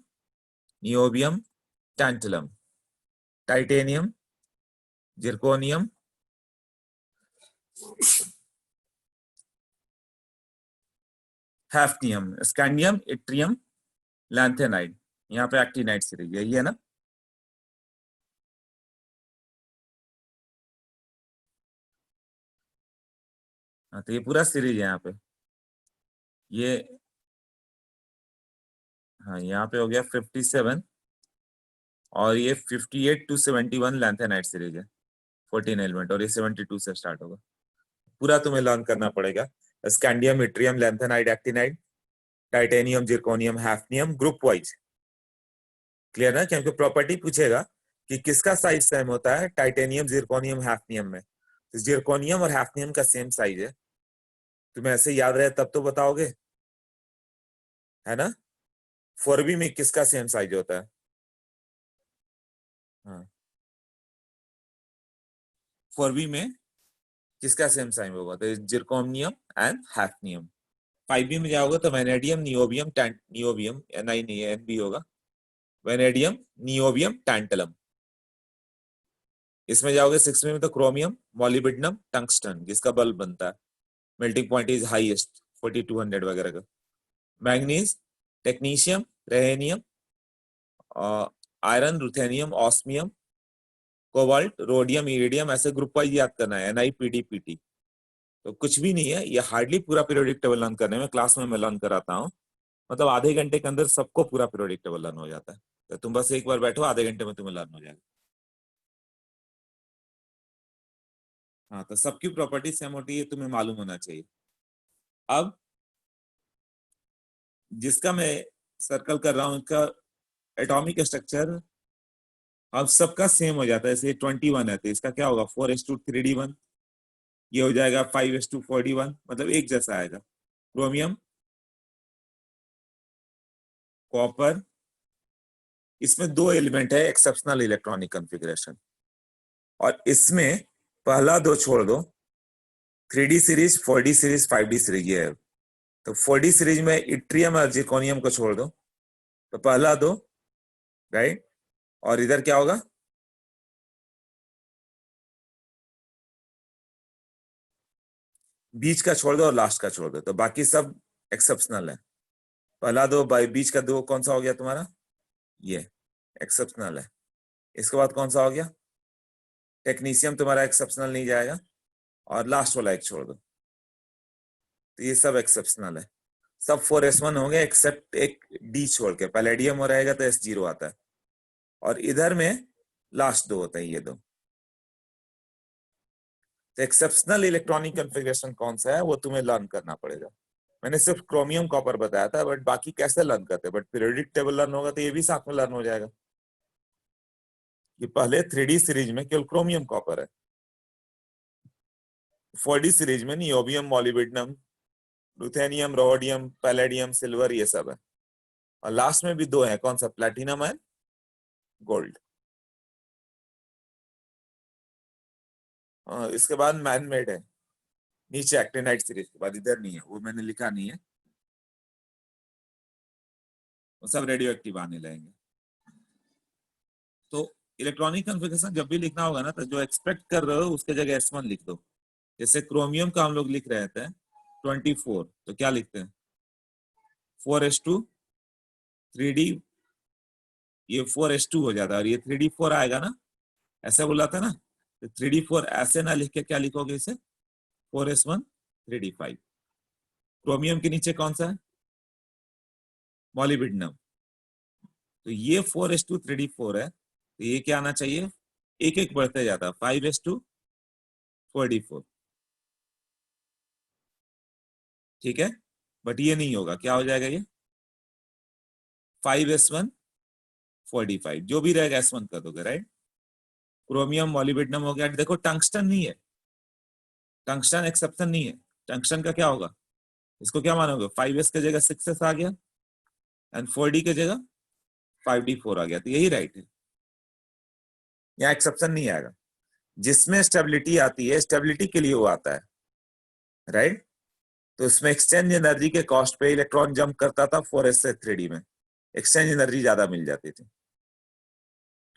[SPEAKER 1] niobium tantalum, titanium zirconium hafnium, scandium yttrium lanthanide. यहाँ पे एक्टिनाइड सीरीज यही है ना। हाँ, तो ये पूरा सीरीज है यहाँ पे ये। हाँ, यहाँ पे हो गया 57, और ये 58 to 71 लैंथेनाइड सीरीज है, 14 एलिमेंट, और ये 72 से स्टार्ट होगा। पूरा तुम्हें लर्न करना पड़ेगा, scandium yttrium lanthanide actinide, titanium zirconium hafnium, group wise. Clear ना, क्योंकि प्रॉपर्टी पूछेगा कि किसका साइज सेम होता है टाइटेनियम जिरकोनियम हैफ्नियम में, तो जिरकोनियम और हैफ्नियम का सेम साइज है। तुम्हें ऐसे याद रहे तब तो बताओगे, है ना। 4b में किसका सेम साइज होता है, हाँ 4b में किसका सेम साइज होगा, तो जिरकोनियम एंड हैफ्नियम। 5b में जाओगे तो वेनेडियम नियोबियम नियोबियम, Ni नहीं है Nb होगा, वेनेडियम नियोबियम टैंटलम। इसमें जाओगे 6 में तो क्रोमियम मॉलिब्डेनम टंगस्टन, जिसका बल्ब बनता है, मेल्टिंग पॉइंट इज हाईएस्ट 4200 वगैरह का। Manganese technetium rhenium, iron ruthenium osmium, cobalt rhodium iridium, ऐसे ग्रुप वाइज याद करना है, NiPdPt। तो कुछ भी नहीं है ये, हार्डली पूरा पीरियोडिक टेबल लर्न करने में, क्लास में मैं लर्न कराता हूँ, मतलब आधे घंटे के अंदर सबको पूरा पीरियोडिक टेबल लर्न हो जाता है। तो तुम बस एक बार बैठो, आधे घंटे में तुम्हें लर्न हो जाएगा। हाँ, तो सबकी प्रॉपर्टी सेम होती है, तुम्हें मालूम होना चाहिए। अब जिसका मैं सर्कल कर रहा हूँ उसका एटॉमिक स्ट्रक्चर अब सबका सेम हो जाता है, जैसे 21 है तो इसका क्या होगा 4s2 3d1, ये हो जाएगा 5s2 4d1, मतलब एक जैसा आएगा। क्रोमियम कॉपर, इसमें दो एलिमेंट है एक्सेप्शनल इलेक्ट्रॉनिक कॉन्फ़िगरेशन, और इसमें पहला दो छोड़ दो, 3d series 4d series 5d series ये है। तो 4d सीरीज में इट्रियम और जिरकोनियम को छोड़ दो, तो पहला दो, राइट, और इधर क्या होगा, बीच का छोड़ दो और लास्ट का छोड़ दो, तो बाकी सब एक्सेप्शनल है। पहला दो बाई बीच का दो कौन सा हो गया तुम्हारा, ये एक्सेप्शनल है। इसके बाद कौन सा हो गया, टेक्नीशियम तुम्हारा एक्सेप्शनल नहीं जाएगा, और लास्ट वाला एक छोड़ दो, तो ये सब एक्सेप्शनल है। सब 4s1 होंगे एक्सेप्ट एक डी छोड़ के, पैलेडियम हो रहेगा तो S0 आता है, और इधर में लास्ट दो होते हैं ये दो। तो एक्सेप्शनल इलेक्ट्रॉनिक कॉन्फ़िगरेशन कौन सा है वो तुम्हें लर्न करना पड़ेगा। मैंने सिर्फ क्रोमियम कॉपर बताया था, बट बाकी कैसे लर्न करते हैं, बट पीरियोडिक टेबल लर्न होगा तो ये भी साथ में लर्न हो जाएगा। ये पहले 3d सीरीज में केवल क्रोमियम कॉपर है, 4d सीरीज में niobium molybdenum ruthenium rhodium palladium silver ये सब है, और लास्ट में भी दो है, कौन सा, प्लैटिनम एंड गोल्ड। इसके बाद मैन मेड है नीचे, एक्टिनाइड सीरीज के बाद, इधर नहीं है वो, मैंने लिखा नहीं है। वो सब रेडियो एक्टिव आने लगेंगे। तो इलेक्ट्रॉनिक कॉन्फ़िगरेशन जब भी लिखना होगा ना, तो जो एक्सपेक्ट कर रहे हो उसके जगह S1 लिख दो। जैसे क्रोमियम का हम लोग लिख रहे थे 24, तो क्या लिखते हैं 4s2 3d, ये 4s2 हो जाता है और ये 3d4 आएगा ना, ऐसे बोला था ना। तो 3d4 ऐसे ना लिख के क्या लिखोगे इसे 4s1 3d5। क्रोमियम के नीचे कौन सा है मॉलिब्डेनम, तो ये 4s2 3d4 है, तो ये क्या आना चाहिए, एक एक बढ़ते जाता है 5s2 4d4, ठीक है। बट ये नहीं होगा, क्या हो जाएगा ये 5s1 4d5, जो भी रहेगा s1 कर दोगे, राइट। क्रोमियम मॉलिब्डेनम हो गया। देखो टंगस्टन नहीं है, टंगस्टन एक्सेप्शन नहीं है। टंगस्टन का क्या होगा, इसको क्या मानोगे 5s की जगह 6s आ गया एंड 4d की जगह 5d4 आ गया, तो यही राइट है, यहाँ एक्सेप्शन नहीं आएगा। जिसमें स्टेबिलिटी आती है, स्टेबिलिटी के लिए वो आता है, राइट। तो इसमें एक्सचेंज एनर्जी के कॉस्ट पे इलेक्ट्रॉन जंप करता था 4s से 3d में, एक्सचेंज एनर्जी ज्यादा मिल जाती थी।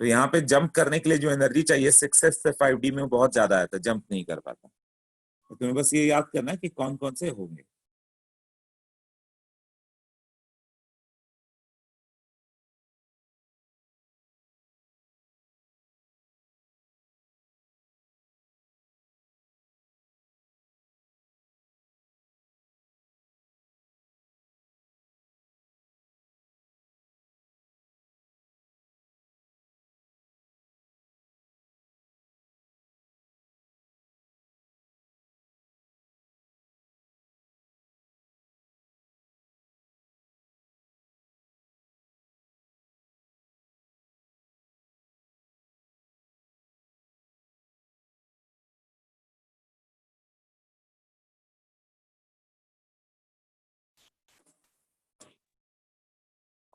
[SPEAKER 1] तो यहाँ पे जंप करने के लिए जो एनर्जी चाहिए 6s से 5d में बहुत ज्यादा है, तो जंप नहीं कर पाता। तो तुम्हें बस ये याद करना है कि कौन कौन से होंगे।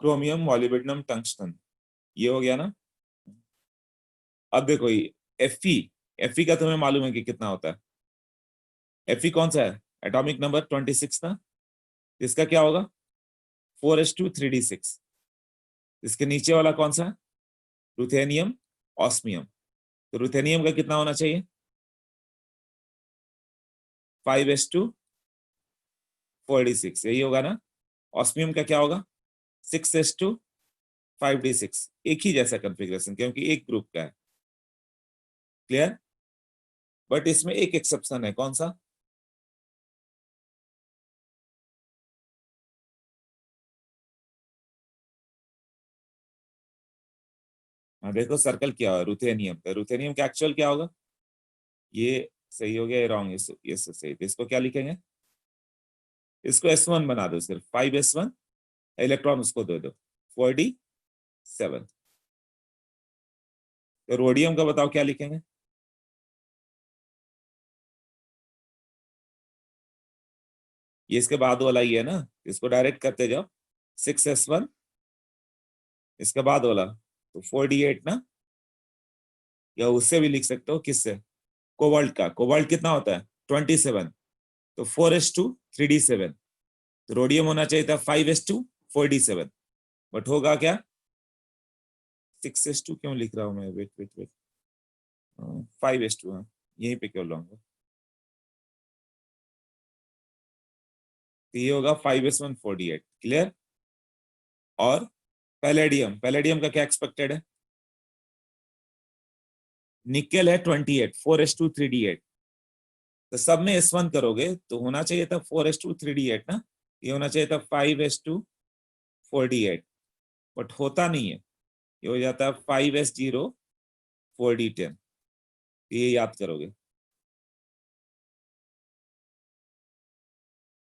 [SPEAKER 1] क्रोमियम मॉलिब्डेनम टंगस्टन, ये हो गया ना। अब देखो ये Fe, Fe का तुम्हें मालूम है कि कितना होता है। Fe कौन सा है, एटॉमिक नंबर 26 ना, इसका क्या होगा 4s2 3d6। इसके नीचे वाला कौन सा है रुथेनियम ऑस्मियम, तो रुथेनियम का कितना होना चाहिए 5s2 4d6, यही होगा ना। ऑस्मियम का क्या होगा 6s2 5d6, एक ही जैसा कॉन्फ़िगरेशन क्योंकि एक ग्रुप का है, क्लियर। बट इसमें एक एक्सेप्शन है, कौन सा, हाँ देखो सर्कल क्या हुआ रुथेनियम, तो रुथेनियम का एक्चुअल क्या होगा, ये सही हो गया, ये रॉन्ग, ये सही, तो इसको क्या लिखेंगे, इसको S1 बना दो सिर्फ 5s1, इलेक्ट्रॉन उसको दे दो 4d7। तो रोडियम का बताओ क्या लिखेंगे, ये इसके बाद वाला ही है ना, इसको डायरेक्ट करते जाओ 6s1, इसके बाद वाला तो 4d8 ना, या उससे भी लिख सकते हो किससे, कोबाल्ट का, कोबाल्ट कितना होता है 27, तो 4s2 3d7, तो रोडियम होना चाहिए था 5s2 4d7, बट होगा क्या 6s2, क्यों लिख रहा हूं मैं, वेट वेट वेट, 5s2, हाँ यहीं पे क्यों लाऊंगा, तो ये होगा 5s1 4d8, क्लियर। और पैलेडियम, पैलेडियम का क्या एक्सपेक्टेड है, निकेल है 28 4s2 3d8, तो सब में S1 करोगे तो होना चाहिए था 4s2 3d8 ना, ये होना चाहिए था 5s2 4d8, बट होता नहीं है, ये हो जाता है 5s0 4d10, ये याद करोगे।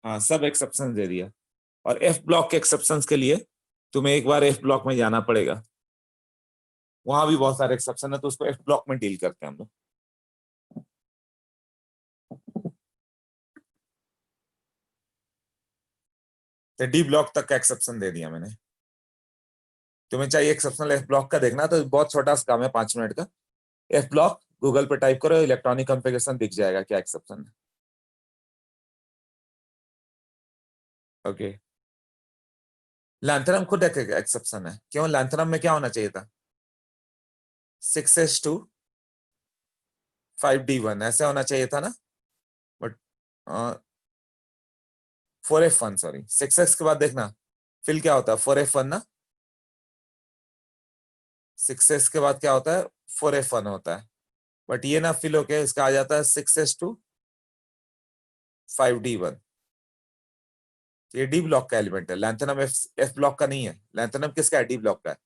[SPEAKER 1] हाँ सब एक्सेप्शन दे दिया, और F ब्लॉक के एक्सेप्शन के लिए तुम्हें एक बार F ब्लॉक में जाना पड़ेगा, वहां भी बहुत सारे एक्सेप्शन है, तो उसको F ब्लॉक में डील करते हैं हम लोग। तो डी ब्लॉक तक का एक्सेप्शन दे दिया मैंने। तुम्हें चाहिए एक्सेप्शनल F ब्लॉक का देखना तो बहुत छोटा सा काम है 5 मिनट का, F ब्लॉक गूगल पे टाइप करो, इलेक्ट्रॉनिक कॉन्फ़िगरेशन दिख जाएगा क्या एक्सेप्शन है। ओके लैंथनम खुद एक एक्सेप्शन है। क्यों? लैंथनम में क्या होना चाहिए था? 6s2 5d1 ऐसे होना चाहिए था ना, बट 4f1, सॉरी 6x के बाद देखना फिल क्या होता है, 4f1 ना। 6s के बाद क्या होता है? 4f1 होता है। बट ये ना फिल होके इसका आ जाता है 6s2 5d1। ये डी ब्लॉक का एलिमेंट है, लैंथनम एफ ब्लॉक का नहीं है। लैंथनम किसका है? डी ब्लॉक का है।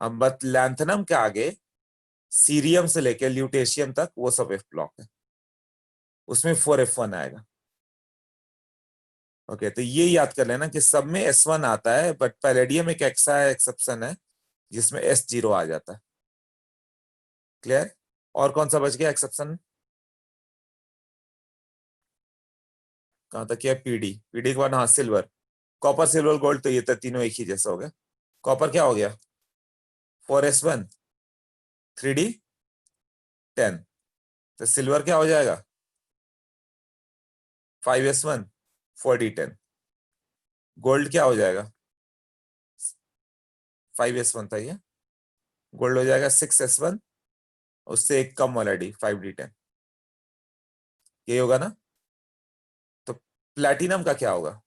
[SPEAKER 1] हम बट लैंथनम के आगे सीरियम से लेके ल्यूटेशियम तक वो सब एफ ब्लॉक है, उसमें 4f1 आएगा। ओके, तो ये याद कर लेना कि सब में S1 आता है, बट पैलेडियम एक ऐसा एक्सेप्शन है जिसमें S0 आ जाता है। क्लियर? और कौन सा बच गया एक्सेप्शन? कहां तक किया? पीडी। पीडी के बाद हाँ सिल्वर, कॉपर सिल्वर गोल्ड, तो ये तो तीनों एक ही जैसा हो गया। कॉपर क्या हो गया? 4s1 3d10। तो सिल्वर क्या हो जाएगा? 5s1 4d10। गोल्ड क्या हो जाएगा? 5s1 था ये, गोल्ड हो जाएगा 6s1, उससे एक कम वाला डी 5d10। ये होगा ना? तो प्लैटिनम का क्या होगा?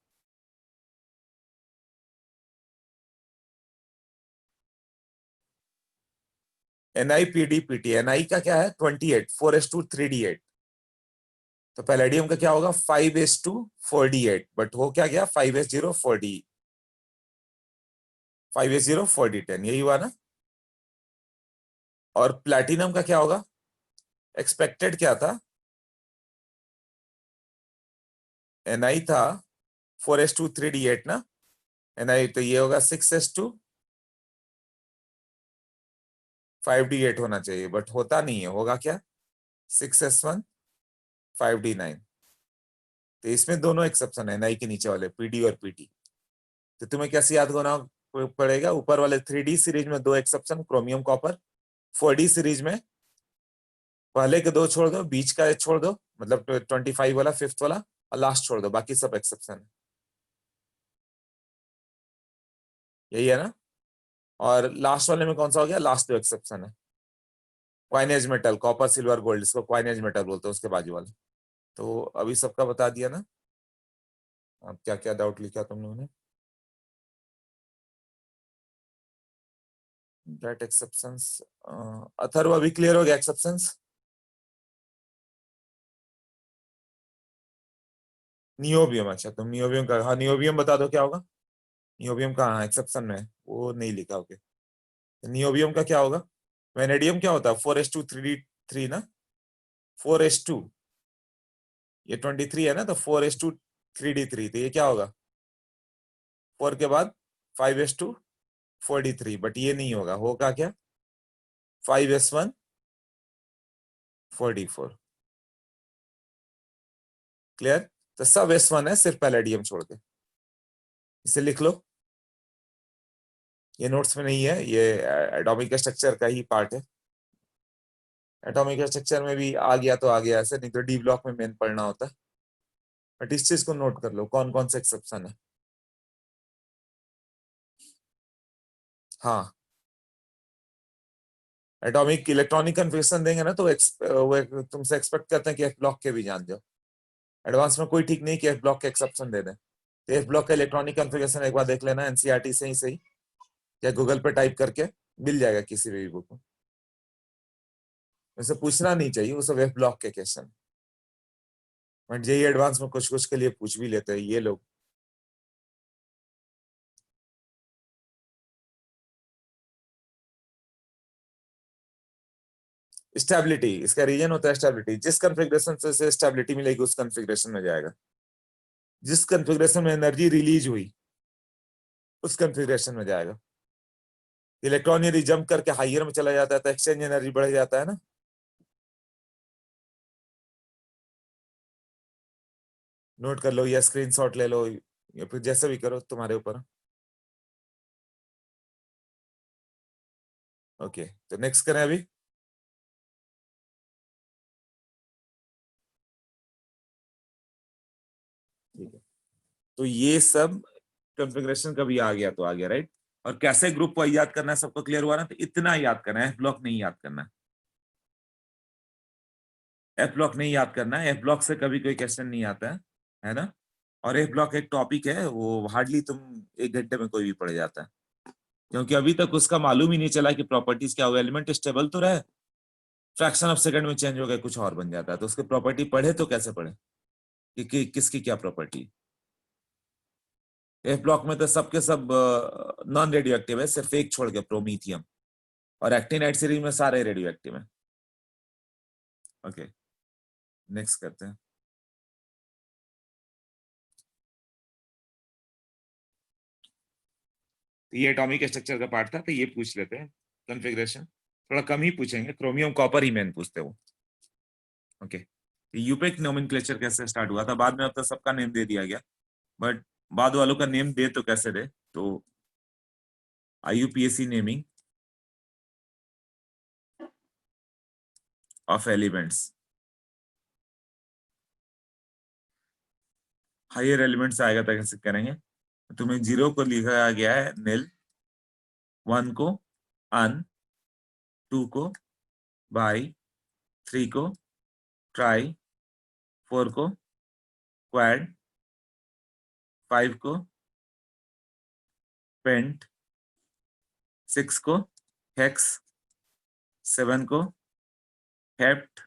[SPEAKER 1] NiPdPt। Ni का क्या है? 28, 4s2 3d8। तो पैलेडियम का क्या होगा? 5s2 4d8, बट हो क्या गया? 5s0 4d, 5s0 4d10, यही हुआ ना? और प्लैटिनम का क्या होगा? एक्सपेक्टेड क्या था? Ni था 4s2 3d8 ना। Ni तो ये होगा 6s2 5d8 होना चाहिए, बट होता नहीं है। होगा क्या? 6s1 5d9। तो इसमें दोनों एक्सेप्शन है Ni के नीचे वाले, पीडी और पीटी। तो तुम्हें कैसे याद करना पड़ेगा? ऊपर वाले 3D सीरीज में दो exception, chromium copper. 4D series में पहले के दो छोड़ दो, बीच का एक छोड़ दो, मतलब 25 वाला, फिफ्थ वाला, और लास्ट छोड़ दो, बाकी सब एक्सेप्शन है। यही है ना? और लास्ट वाले में कौन सा हो गया? लास्ट दो एक्सेप्शन है। Coinage metal, copper silver gold, इसको क्वाइनेज मेटल बोलते हैं, उसके बाजू वाले। तो अभी सबका बता दिया ना? अब क्या क्या डाउट लिखा तुम लोगों ने? That exceptions. अथर्व अभी क्लियर हो गया एक्सेप्शंस? नियोबियम, अच्छा तुम नियोबियम का, हाँ नियोबियम बता दो क्या होगा। नियोबियम का हाँ एक्सेप्शन में है, वो नहीं लिखा। ओके, नियोबियम का क्या होगा? वेनेडियम क्या होता है? 4s2 3d3 ना। 4s2, ये 23 है ना, तो 4s2 3d3, तो ये क्या होगा? 4 के बाद 5s2 4d3, बट ये नहीं होगा। होगा क्या? 5s1 4d4। क्लियर? तो सब s1 है, सिर्फ पैलेडियम छोड़ के। इसे लिख लो, ये नोट्स में नहीं है, ये एटॉमिक स्ट्रक्चर का ही पार्ट है। एटॉमिक स्ट्रक्चर में भी आ गया तो आ गया, ऐसे नहीं तो डी ब्लॉक में मेन पढ़ना होता है। बट इस चीज को नोट कर लो, कौन कौन से एक्सेप्शन है। हाँ, एटॉमिक इलेक्ट्रॉनिक कन्फिग्रेशन देंगे ना, तो वो तुमसे एक्सपेक्ट करते हैं कि एफ ब्लॉक के भी जान जाओ। एडवांस में कोई ठीक नहीं कि एफ ब्लॉक के एक्सेप्शन दे दें। तो एफ ब्लॉक का इलेक्ट्रॉनिक कन्फिग्रेशन एक बार देख लेना, एनसीईआरटी से ही सही, या गूगल पे टाइप करके मिल जाएगा किसी भी बुक में। वैसे पूछना नहीं चाहिए, वो सब एफ ब्लॉक के क्वेश्चन। बट जेई एडवांस में कुछ कुछ के लिए पूछ भी लेते हैं ये लोग। स्टेबिलिटी, इसका रीजन होता है स्टेबिलिटी। जिस कन्फिग्रेशन से स्टेबिलिटी मिलेगी उस कन्फिग्रेशन में जाएगा। जिस कन्फिग्रेशन में एनर्जी रिलीज हुई उस कन्फिग्रेशन में जाएगा। इलेक्ट्रॉन यदि जंप करके हाइयर में चला जाता है तो एक्सचेंज एनर्जी बढ़ जाता है ना। नोट कर लो या स्क्रीनशॉट ले लो, या फिर जैसे भी करो, तुम्हारे ऊपर। ओके, तो नेक्स्ट करें अभी। ठीक है, तो ये सब कॉन्फ़िगरेशन कभी आ गया तो आ गया, राइट। और कैसे ग्रुप वाइज याद करना है सबको क्लियर हुआ ना, तो इतना याद करना है, एफ ब्लॉक नहीं याद करना है, एफ ब्लॉक नहीं याद करना है, एफ ब्लॉक से कभी कोई क्वेश्चन नहीं आता है ना। और एफ ब्लॉक एक टॉपिक है, वो हार्डली तुम 1 घंटे में कोई भी पढ़ जाता है, क्योंकि अभी तक उसका मालूम ही नहीं चला कि प्रॉपर्टीज क्या हो, एलिमेंट स्टेबल तो रहे, फ्रैक्शन ऑफ सेकंड में चेंज हो गया, कुछ और बन जाता है, तो उसके प्रॉपर्टी पढ़े तो कैसे पढ़े किसकी क्या प्रॉपर्टी। एफ ब्लॉक में तो सबके सब नॉन रेडियो एक्टिव है, सिर्फ एक छोड़ के, प्रोमीथियम, और एक्टिनाइड सीरीज में सारे रेडियो एक्टिव है। ओके, नेक्स्ट करते हैं। तो ये एटॉमिक स्ट्रक्चर का पार्ट था, तो ये पूछ लेते हैं। कॉन्फ़िगरेशन थोड़ा कम ही पूछेंगे, क्रोमियम कॉपर ही मेन पूछते हो। ओके, यूपेक नोमेनक्लेचर कैसे स्टार्ट हुआ था, बाद में अब तो सबका नेम दे दिया गया, बट बाद वालों का नेम दे तो कैसे दे, तो IUPAC naming of elements, higher elements आएगा तो कैसे करेंगे। तुम्हें 0 को लिखा गया है नील, 1 को अन, 2 को बाई, 3 को ट्राई, 4 को क्वाड, 5 को पेंट, 6 को हेक्स, 7 को हेप्ट,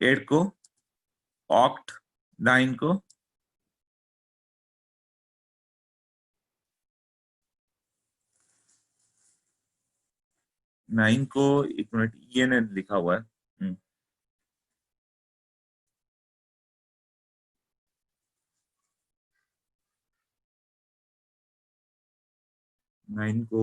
[SPEAKER 1] 8 को ऑक्ट, 9 को 9 को, एक मिनट, ENN लिखा हुआ है। 9 को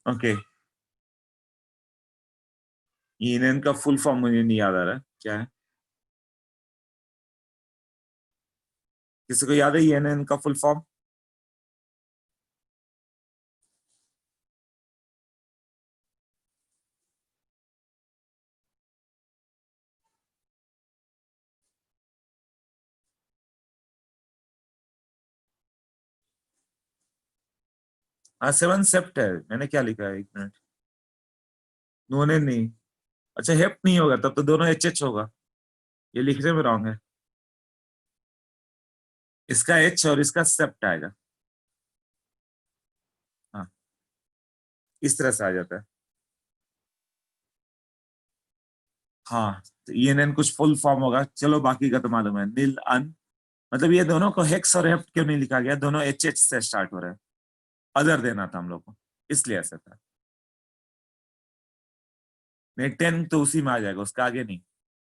[SPEAKER 1] ओके, ENN का फुल फॉर्म मुझे नहीं याद आ रहा है, क्या है, किसी को याद है ENN का फुल फॉर्म। हाँ, 7 सेप्ट है, मैंने क्या लिखा है, एक मिनट, नोने नहीं, अच्छा हेप्ट नहीं होगा, तब तो दोनों HH होगा, ये लिखने में रॉन्ग है, इसका H और इसका सेप्ट आएगा। हाँ, इस तरह से आ जाता है। हाँ, तो ENN कुछ फुल फॉर्म होगा, चलो बाकी का तो मालूम है, नील अन, मतलब ये दोनों को हेक्स और हेप्ट क्यों नहीं लिखा गया, दोनों HH से स्टार्ट हो रहे हैं, अदर देना था हम लोग को, इसलिए ऐसा था। नहीं, 10 तो उसी में आ जाएगा, उसका आगे नहीं।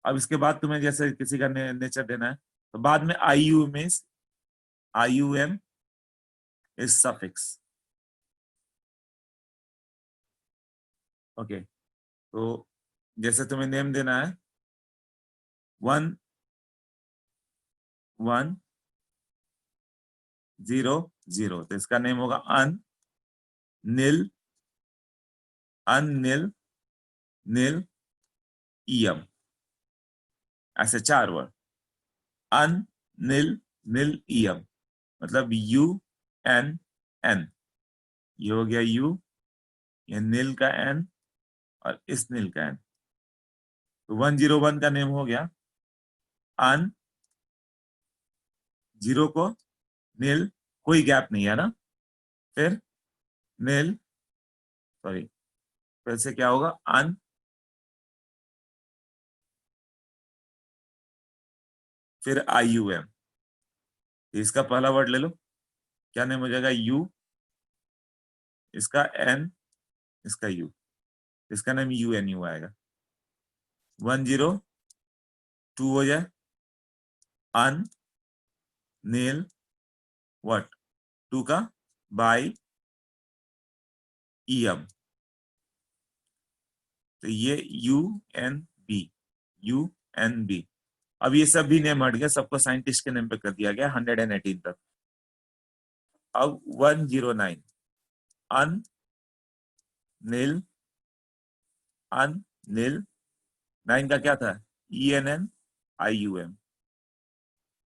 [SPEAKER 1] अब इसके बाद तुम्हें जैसे किसी का नेचर देना है, तो बाद में IU में IUM इज सफिक्स। ओके, तो जैसे तुम्हें नेम देना है 1100, तो इसका नेम होगा नील, नील, नील, ईएम, ऐसे 4 वर्ड, अन, नील, नील, ईएम, मतलब UN, ये हो गया U, ये नील का N, और इस नील का N, तो 101 का नेम हो गया अन, 0 को नील, कोई गैप नहीं है ना, फिर नील, सॉरी, फिर से क्या होगा, अन, फिर IUM, इसका पहला वर्ड ले लो, क्या नेम हो जाएगा, यू, इसका एन, इसका यू, इसका नाम UNU आएगा। 102 हो जाए, अन, नील, व्हाट, टू का बाई EM, तो ये UNB, UNB। अब ये सब भी नेम हट गया, सबको साइंटिस्ट के नेम पे कर दिया गया 118 तक। अब 109, अन, नील, अन, नील, 9 का क्या था, ENNIUM,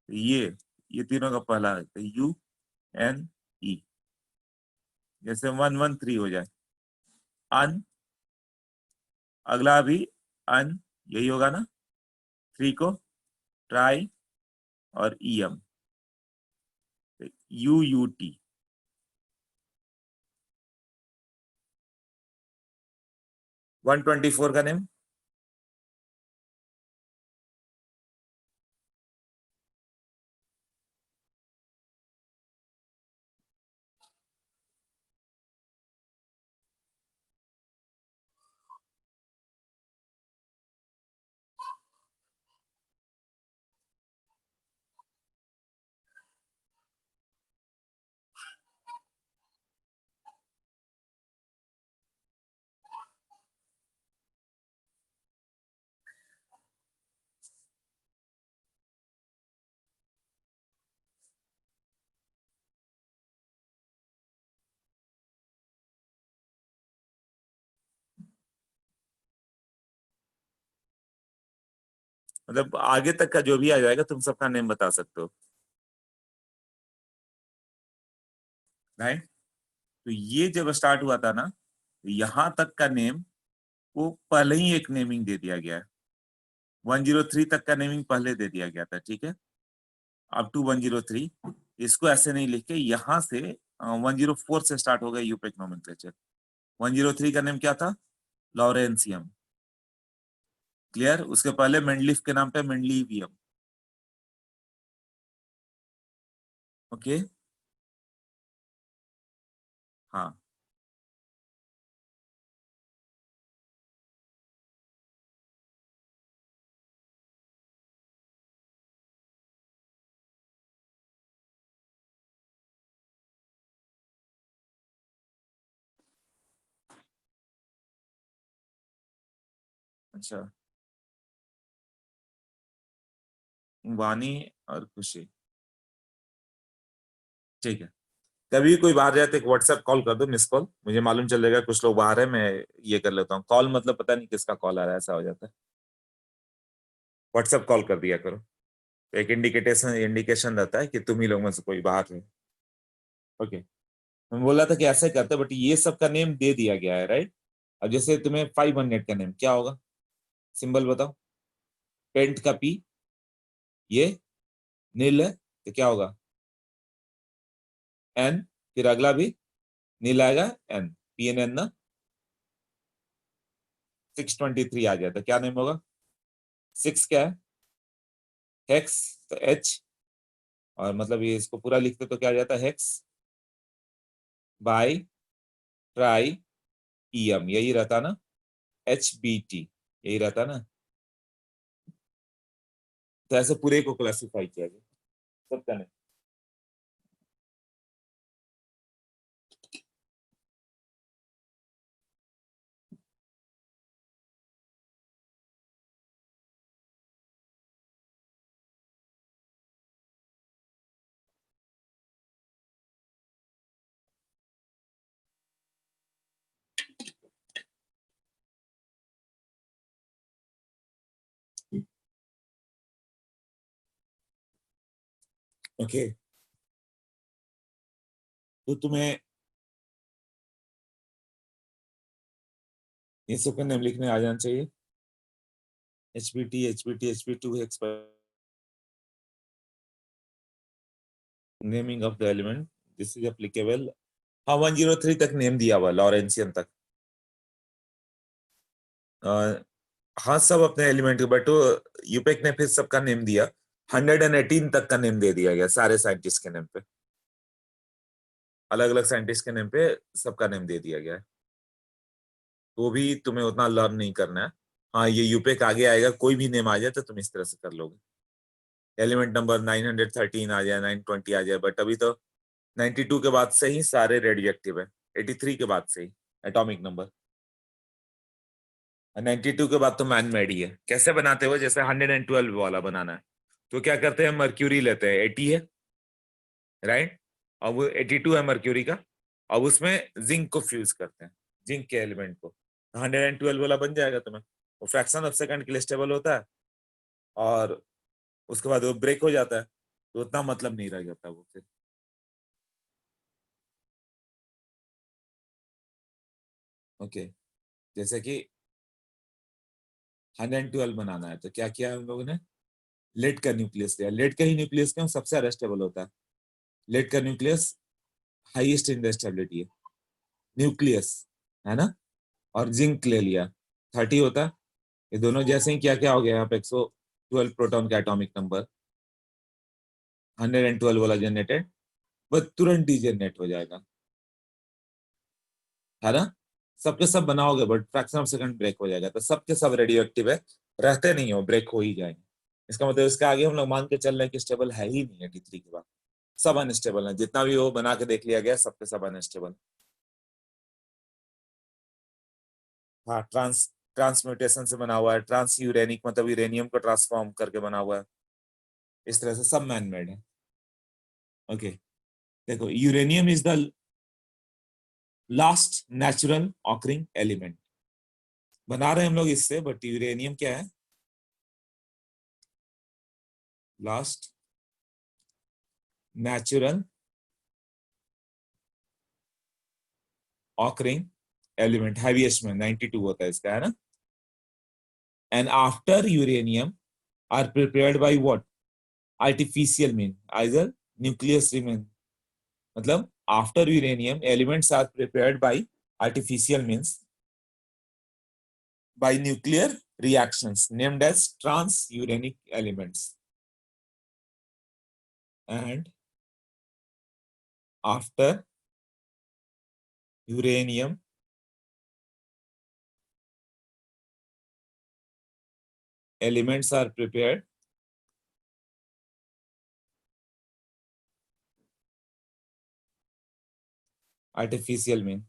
[SPEAKER 1] ये तीनों का पहला है, तो UNE। जैसे 113 हो जाए, अन, अगला भी अन, यही होगा ना, 3 को ट्राई और EM, UUT। 124 का नेम, मतलब आगे तक का जो भी आ जाएगा तुम सबका नेम बता सकते हो, राइट। तो ये जब स्टार्ट हुआ था ना, तो यहां तक का नेम वो पहले ही एक नेमिंग दे दिया गया है। 103 तक का नेमिंग पहले दे दिया गया था, ठीक है। अप टू 103, इसको ऐसे नहीं लिख के यहाँ से 104 से स्टार्ट होगा यूपेक नोमेनक्लेचर। 103 का नेम क्या था, लॉरेंसियम, क्लियर। उसके पहले मेंडलीफ के नाम पे मेंडलीवियम, ओके, हाँ। अच्छा, वानी और खुशी, ठीक है। कभी कोई बाहर जाए तो एक व्हाट्सएप कॉल कर दो, मिस कॉल, मुझे मालूम चल जाएगा कुछ लोग बाहर है, मैं ये कर लेता हूँ कॉल, मतलब पता नहीं किसका कॉल आ रहा है, ऐसा हो जाता है। व्हाट्सएप कॉल कर दिया करो, तो एक इंडिकेशन इंडिकेशन रहता है कि तुम ही लोग में से कोई बाहर है, ओके। मैं बोल रहा था कि ऐसे करते, बट ये सब का नेम दे दिया गया है, राइट। अब जैसे तुम्हें 500 का नेम क्या होगा, सिंबल बताओ, पेंट का P, ये नील है तो क्या होगा, N, फिर अगला भी नील आएगा, N, PNN ना। 623 आ जाता, क्या नेम होगा, 6 क्या है, हेक्स, तो H, और मतलब ये इसको पूरा लिखते तो क्या आ जाता है, हेक्स बाई ट्राई EM, यही रहता ना, HBT, यही रहता ना। तो ऐसे पूरे को क्लासिफाई किया गया सबका नेम, ओके। तो तुम्हें ये सबका नेम लिखने आ जाना चाहिए, HBT, HBT, HB2, hex, naming of the element, this is applicable. हाँ, 103 तक नेम दिया हुआ, लॉरेंसियन तक। हाँ सब अपने एलिमेंट के, बट यूपेक ने फिर सबका नेम दिया, 118 तक का नेम दे दिया गया सारे साइंटिस्ट के नेम पे, अलग अलग साइंटिस्ट के नेम पे सबका नेम दे दिया गया है। तो भी तुम्हें उतना लर्न नहीं करना है। हाँ ये यूपेक आगे आएगा, कोई भी नेम आ जाए तो तुम इस तरह से कर लोगे, एलिमेंट नंबर 913 आ जाए, 920 आ जाए, बट अभी तो 92 के बाद से ही सारे रेडियो एक्टिव है, 83 के बाद से ही एटॉमिक नंबर, 92 के बाद तो मैन मेड ही है। कैसे बनाते हो, जैसे 112 वाला बनाना है तो क्या करते हैं, मर्क्यूरी लेते हैं, 80 है राइट, अब वो 82 है मर्क्यूरी का, अब उसमें जिंक को फ्यूज करते हैं, जिंक के एलिमेंट को, 112 वाला बन जाएगा तुम्हें। वो फ्रैक्शन ऑफ सेकंड के लिए स्टेबल होता है, और उसके बाद वो ब्रेक हो जाता है, तो उतना मतलब नहीं रह जाता वो फिर। ओके, जैसे कि 112 बनाना है तो क्या किया हम लोगों ने, लेड का न्यूक्लियस लिया, लेड का ही न्यूक्लियस क्यों, सबसे ज्यादा स्टेबल होता है, लेड का nucleus highest in the stability है, न्यूक्लियस, है ना, और जिंक ले लिया, 30 होता है, ये दोनों जैसे ही क्या क्या हो गया यहाँ पे, 112 प्रोटॉन का एटॉमिक नंबर, 112 वाला जनरेटेड, वह तुरंत डीजनरेट हो जाएगा, है ना, सबके सब बनाओगे but fraction of second break हो जाएगा, तो सबके सब रेडियो एक्टिव है, रहते नहीं हो, ब्रेक हो ही जाएंगे। इसका मतलब इसके आगे हम लोग मान के चल रहे हैं कि स्टेबल है ही नहीं है, D3 के बाद सब अनस्टेबल है, जितना भी वो बना के देख लिया गया सबके सब अनस्टेबल। हाँ ट्रांसम्यूटेशन से बना हुआ है, ट्रांस यूरेनिक मतलब यूरेनियम को ट्रांसफॉर्म करके बना हुआ है, इस तरह से सब मैन मेड है। ओके, देखो uranium is the last natural occurring element, बना रहे हैं हम लोग इससे, बट यूरेनियम क्या है, last natural occurring element, heaviest में 92 होता है इसका, है ना, and after uranium are prepared by what, artificial mean either nucleus remain, मतलब after uranium elements are prepared by artificial means by nuclear reactions named as transuranic elements, and after uranium elements are prepared artificial mean,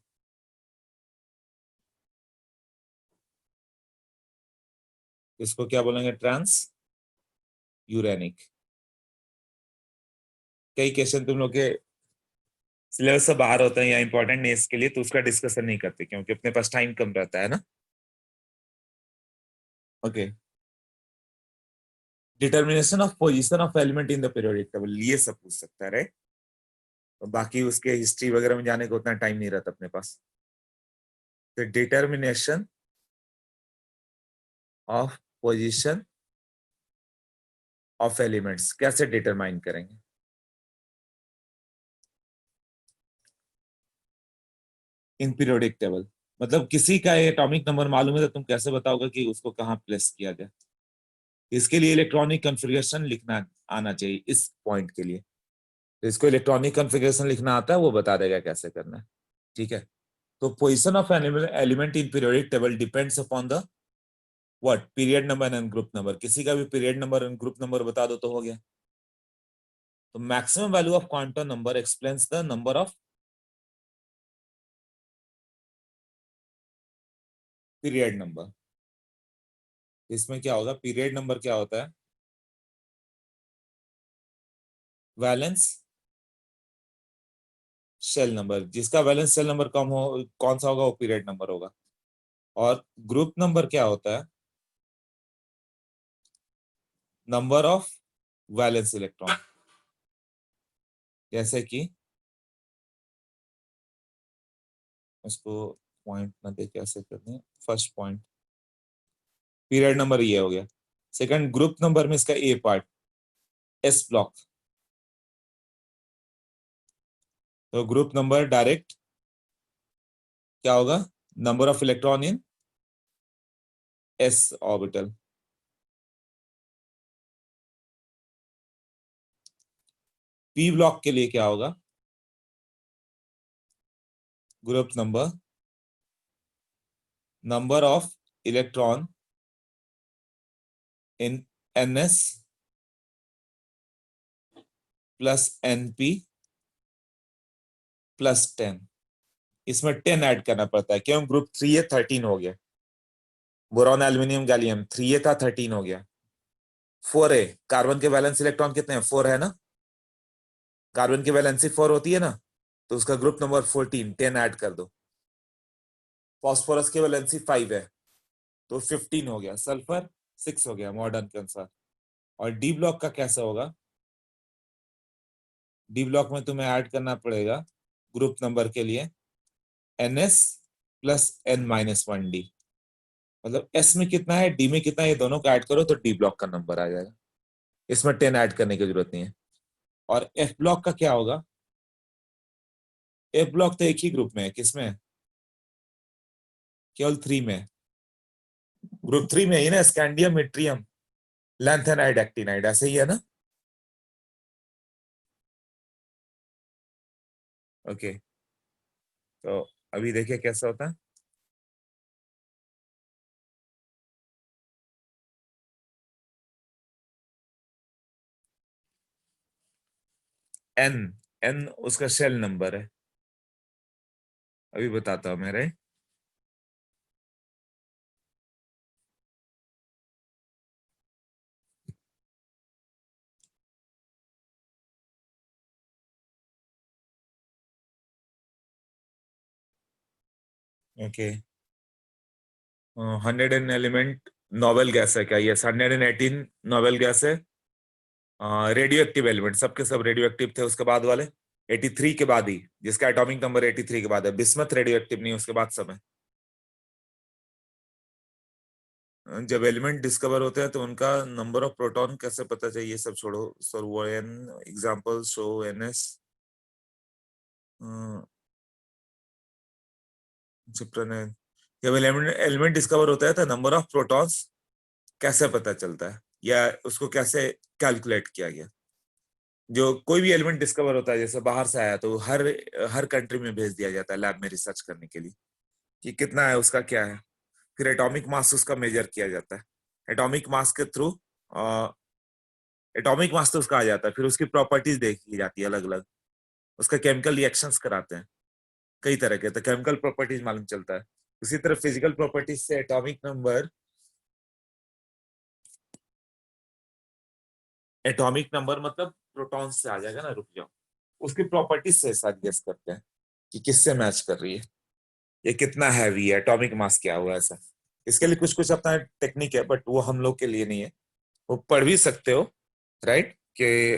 [SPEAKER 1] इसको क्या बोलेंगे, trans uranic. कई question तुम लोग के syllabus से बाहर होते हैं या इंपॉर्टेंट नहीं इसके लिए, तो उसका डिस्कशन नहीं करते क्योंकि अपने पास टाइम कम रहता है ना। Okay, determination of position of element in the periodic table, ये सब पूछ सकता है राइट, तो बाकी उसके हिस्ट्री वगैरह में जाने का उतना टाइम नहीं रहता अपने पास। तो determination of position of elements कैसे डिटरमाइन करेंगे, इन पीरियोडिक टेबल, मतलब किसी का एटॉमिक नंबर मालूम है तो तुम कैसे बताओगे कि उसको कहाँ प्लेस किया जाए, इसके लिए इलेक्ट्रॉनिक कॉन्फ़िगरेशन लिखना आना चाहिए इस पॉइंट के लिए, तो इसको इलेक्ट्रॉनिक कॉन्फ़िगरेशन लिखना आता है, वो बता देगा कैसे करना है। ठीक है, तो position of element in periodic table depends upon the what, period number and group number, किसी का भी period number and group number बता दो तो हो गया। तो maximum value of quantum number explains the number of period number, इसमें क्या होगा, पीरियड नंबर क्या होता है, वैलेंस शेल नंबर, जिसका वैलेंस शेल नंबर कम हो, कौन सा होगा, वो पीरियड नंबर होगा। और ग्रुप नंबर क्या होता है, नंबर ऑफ वैलेंस इलेक्ट्रॉन, जैसे कि इसको पॉइंट ना दे कैसे करते हैं, फर्स्ट पॉइंट पीरियड नंबर ये हो गया, सेकंड ग्रुप नंबर में इसका ए पार्ट एस ब्लॉक, तो ग्रुप नंबर डायरेक्ट क्या होगा, number of electron in s orbital. p block के लिए क्या होगा? Group number of electron in ns plus np plus 10। इसमें 10 ऐड करना पड़ता है क्यों? ग्रुप 3 है, 13 हो गया। बोरॉन एल्यूमिनियम गैलियम 3 था, 13 हो गया। 4 है, कार्बन के वैलेंस इलेक्ट्रॉन कितने हैं? 4 है ना, कार्बन की वैलेंसी 4 होती है ना, तो उसका ग्रुप नंबर 14, 10 ऐड कर दो। फॉस्फोरस की वैलेंसी 5 है तो 15 हो गया। सल्फर 6 हो गया मॉडर्न के अनुसार। और डी ब्लॉक का कैसा होगा? डी ब्लॉक में तुम्हें ऐड करना पड़ेगा ग्रुप नंबर के लिए ns प्लस n-1d। मतलब s में कितना है, d में कितना है, ये दोनों का ऐड करो तो डी ब्लॉक का नंबर आ जाएगा। इसमें 10 ऐड करने की जरूरत नहीं है। और एफ ब्लॉक का क्या होगा? एफ ब्लॉक तो एक ही ग्रुप में है, किसमें है? केवल 3 में है। ग्रुप 3 में ही ना, स्कैंडियम, इट्रियम, लैंथेनाइड, एक्टिनाइड, ऐसे ही है ना। ओके, तो अभी देखिए कैसा होता है। एन, एन उसका शेल नंबर है। अभी बताता हूं मेरे। ओके, 100 एलिमेंट नोबेल गैस है क्या? यस, 118 नोबेल गैस है। रेडियो एक्टिव एलिमेंट सबके सब रेडियो एक्टिव थे उसके बाद वाले, 83 के बाद ही, जिसका एटॉमिक नंबर 83 के बाद है। बिस्मथ रेडियो एक्टिव नहीं, उसके बाद सब है। जब एलिमेंट डिस्कवर होते हैं तो उनका नंबर ऑफ प्रोटॉन कैसे पता चाहिए, सब छोड़ो। सर वो एन एग्जांपल शो एनएस जब एलिमेंट डिस्कवर होता है तो नंबर ऑफ प्रोटॉन्स कैसे पता चलता है, या उसको कैसे कैलकुलेट किया गया? जो कोई भी एलिमेंट डिस्कवर होता है, जैसे बाहर से आया तो हर हर कंट्री में भेज दिया जाता है लैब में रिसर्च करने के लिए कि कितना है, उसका क्या है। फिर एटॉमिक मास उसका मेजर किया जाता है। एटॉमिक मास के थ्रू एटॉमिक मास तो उसका आ जाता है, फिर उसकी प्रॉपर्टीज देखी जाती है अलग अलग, उसका केमिकल रिएक्शंस कराते हैं कई तरह के, तो केमिकल प्रॉपर्टीज मालूम चलता है। उसी तरह फिजिकल प्रॉपर्टीज से एटॉमिक नंबर मतलब प्रोटॉन से आ जाएगा ना, रुक जाओ। उसकी प्रॉपर्टीज से साथ गेस करते हैं कि किससे मैच कर रही है, ये कितना हैवी है, एटॉमिक मास क्या हुआ, ऐसा। इसके लिए कुछ कुछ अपना टेक्निक है, बट वो हम लोग के लिए नहीं है। वो पढ़ भी सकते हो, राइट, कि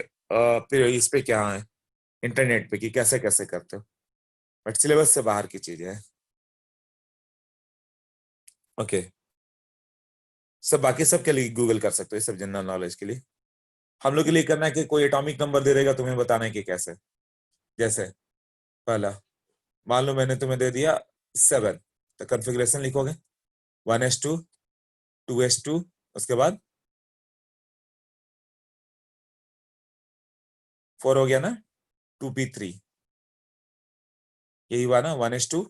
[SPEAKER 1] फिर इस पे क्या है, इंटरनेट पे, कि कैसे कैसे करते हो, बट सिलेबस से बाहर की चीजें हैं। ओके, सब बाकी सब के लिए गूगल कर सकते हो, ये सब जनरल नॉलेज के लिए। हम लोग के लिए करना है कि कोई एटॉमिक नंबर दे देगा, तुम्हें बताना है कि कैसे। जैसे पहला, मान लो मैंने तुम्हें दे दिया 7, तो कॉन्फ़िगरेशन लिखोगे 1s2 2s2, उसके बाद 4 हो गया ना, 2p3, यही हुआ ना, 1s2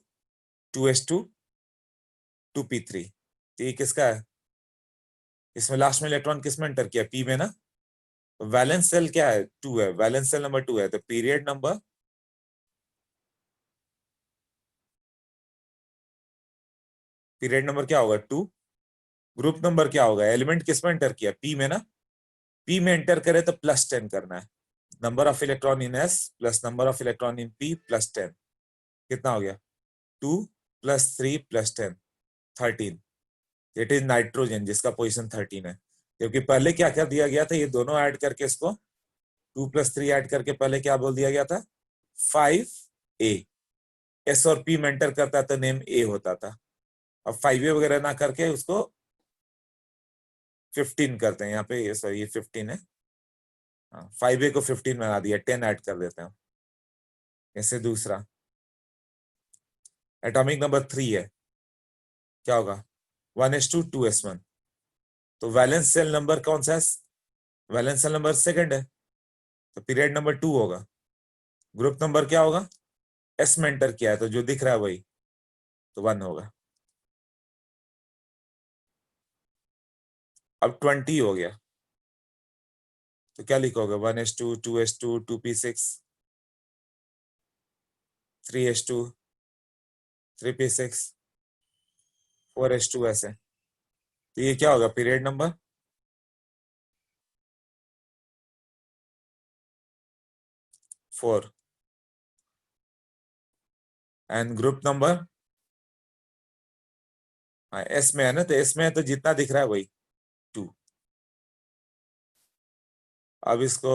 [SPEAKER 1] 2s2 2p3। तो ये किसका है? इसमें लास्ट में इलेक्ट्रॉन किस में एंटर किया? पी में ना। वैलेंस सेल क्या है? 2 है, वैलेंस सेल नंबर 2 है, तो पीरियड नंबर क्या होगा? 2। ग्रुप नंबर क्या होगा? एलिमेंट किस में एंटर किया? पी में ना। पी में एंटर करे तो +10 करना है। Number of electron in S plus number of electron in P plus 10, कितना हो गया? 2 + 3 + 10, 13। इट इज नाइट्रोजन, जिसका पोजिशन 13 है। क्योंकि पहले क्या क्या दिया गया था, ये दोनों ऐड करके इसको 2 + 3 ऐड करके पहले क्या बोल दिया गया था? 5a। एस और पी में एंटर करता तो नेम ए होता था। अब 5a वगैरह ना करके उसको 15 करते हैं यहाँ पे, ये सॉरी, ये 15 है। हाँ, 5a को 15 बना दिया, 10 ऐड कर देते हैं। इससे दूसरा एटॉमिक नंबर 3 है, क्या होगा? 1s2 2s1, तो वैलेंस सेल नंबर कौन सा है? वैलेंस सेल नंबर सेकंड है, तो पीरियड नंबर 2 होगा। ग्रुप नंबर क्या होगा? एस में एंटर किया है तो जो दिख रहा है वही, तो 1 होगा। अब 20 हो गया, तो क्या लिखोगे? 1s2, 2s2, 2p6, 3s2, 3p6, 4s2 ऐसे। तो ये क्या होगा? Period number 4। And group number, हाँ एस में है ना, तो एस में है तो जितना दिख रहा है वही 2। अब इसको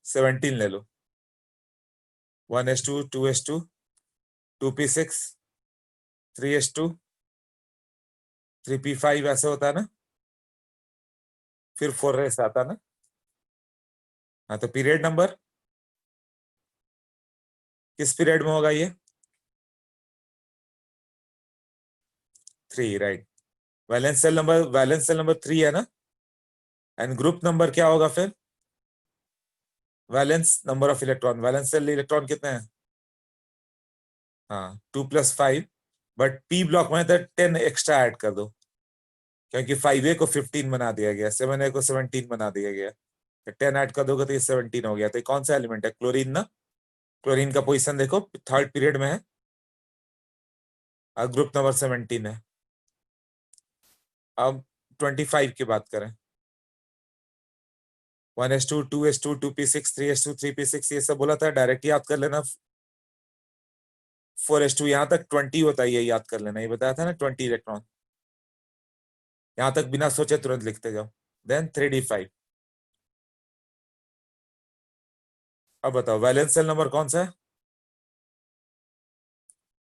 [SPEAKER 1] 17 ले लो। 1s2, 2s2, 2p6, 3s2, 3p5 ऐसे होता है ना, फिर 4s आता है ना। हाँ, तो पीरियड नंबर किस पीरियड में होगा ये? 3, राइट। वैलेंस सेल नंबर 3 है ना। एंड ग्रुप नंबर क्या होगा फिर? Valence number of electron, valence shell electron कितने हैं? हाँ, 2+5, बट पी ब्लॉक में तो 10 एक्स्ट्रा ऐड कर दो, क्योंकि 5a को 15 बना दिया गया, 7a को 17 बना दिया गया, तो 10 ऐड कर दोगे तो ये 17 हो गया। तो ये कौन सा एलिमेंट है? क्लोरीन ना। क्लोरीन का पोजीशन देखो, थर्ड पीरियड में है और ग्रुप नंबर 17 है। अब 25 की बात करें, 1s2, 2s2, 2p6, 3s2, 3p6, ये सब बोला था, डायरेक्ट याद कर लेना। 4s2 यहां तक 20 होता है, ये याद कर लेना, ये बताया था ना 20 इलेक्ट्रॉन। यहां तक बिना सोचे तुरंत लिखते जाओ। Then 3d5। अब बताओ वैलेंस सेल नंबर कौन सा है?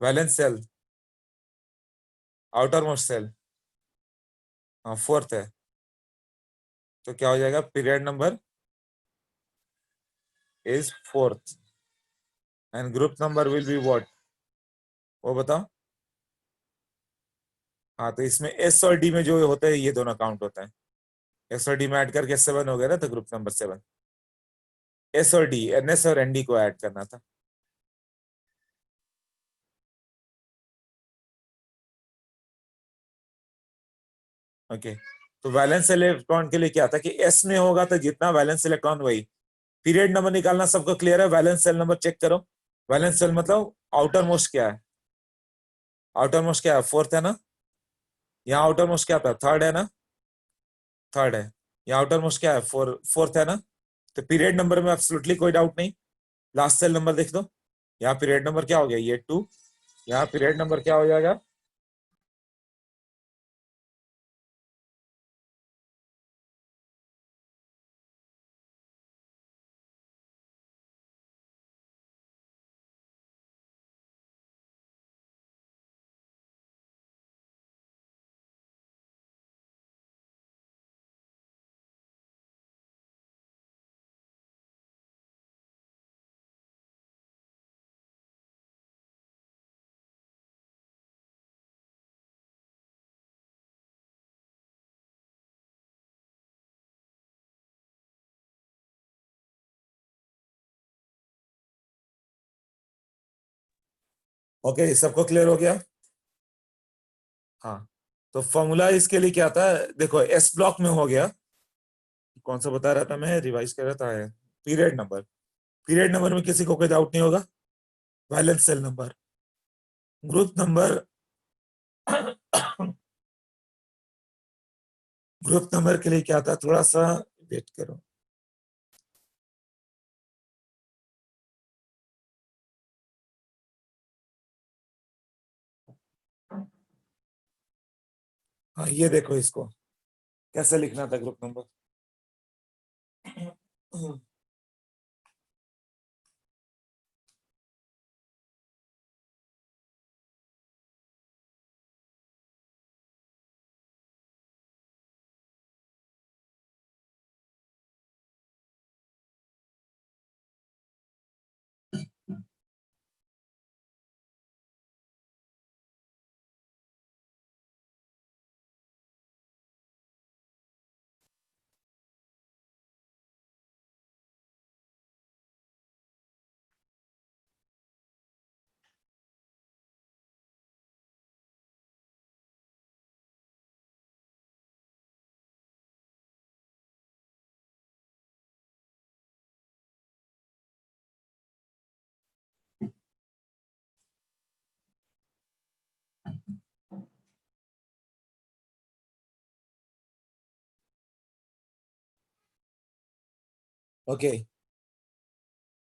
[SPEAKER 1] Valence shell, outermost shell, हाँ 4th है। तो क्या हो जाएगा? Period number is 4th and group number will be what? वो बताओ। हाँ, तो इसमें एस और डी में जो होता है ये दोनों काउंट होता है। एस और डी में ऐड करके 7 हो गया ना, तो ग्रुप नंबर 7। एस और डी, एनएस और एनडी को ऐड करना था। ओके, तो वैलेंस इलेक्ट्रॉन के लिए क्या था कि एस में होगा तो जितना वैलेंस इलेक्ट्रॉन वही। पीरियड नंबर निकालना सबको क्लियर है? वैलेंस सेल नंबर चेक करो। वैलेंस सेल मतलब आउटर मोस्ट क्या है? आउटर मोस्ट क्या है? 4th है ना। यहाँ आउटर मोस्ट क्या था? 3rd है ना। 3rd है। यहाँ आउटर मोस्ट क्या है? 4th है ना। तो पीरियड नंबर में एब्सोल्युटली कोई डाउट नहीं। लास्ट सेल नंबर देख दो। यहाँ पीरियड नंबर क्या हो गया? ये 2। यहाँ पीरियड नंबर क्या हो जाएगा? ओके, सबको क्लियर हो गया? हाँ, तो फॉर्मूला इसके लिए क्या था? देखो एस ब्लॉक में हो गया। कौन सा बता रहा था मैं, रिवाइज कर रहा था। पीरियड नंबर, पीरियड नंबर में किसी को कोई डाउट नहीं होगा। Valence shell number, group number group number के लिए क्या था? थोड़ा सा वेट करो। हाँ, ये देखो इसको कैसे लिखना था ग्रुप नंबर।
[SPEAKER 2] ओके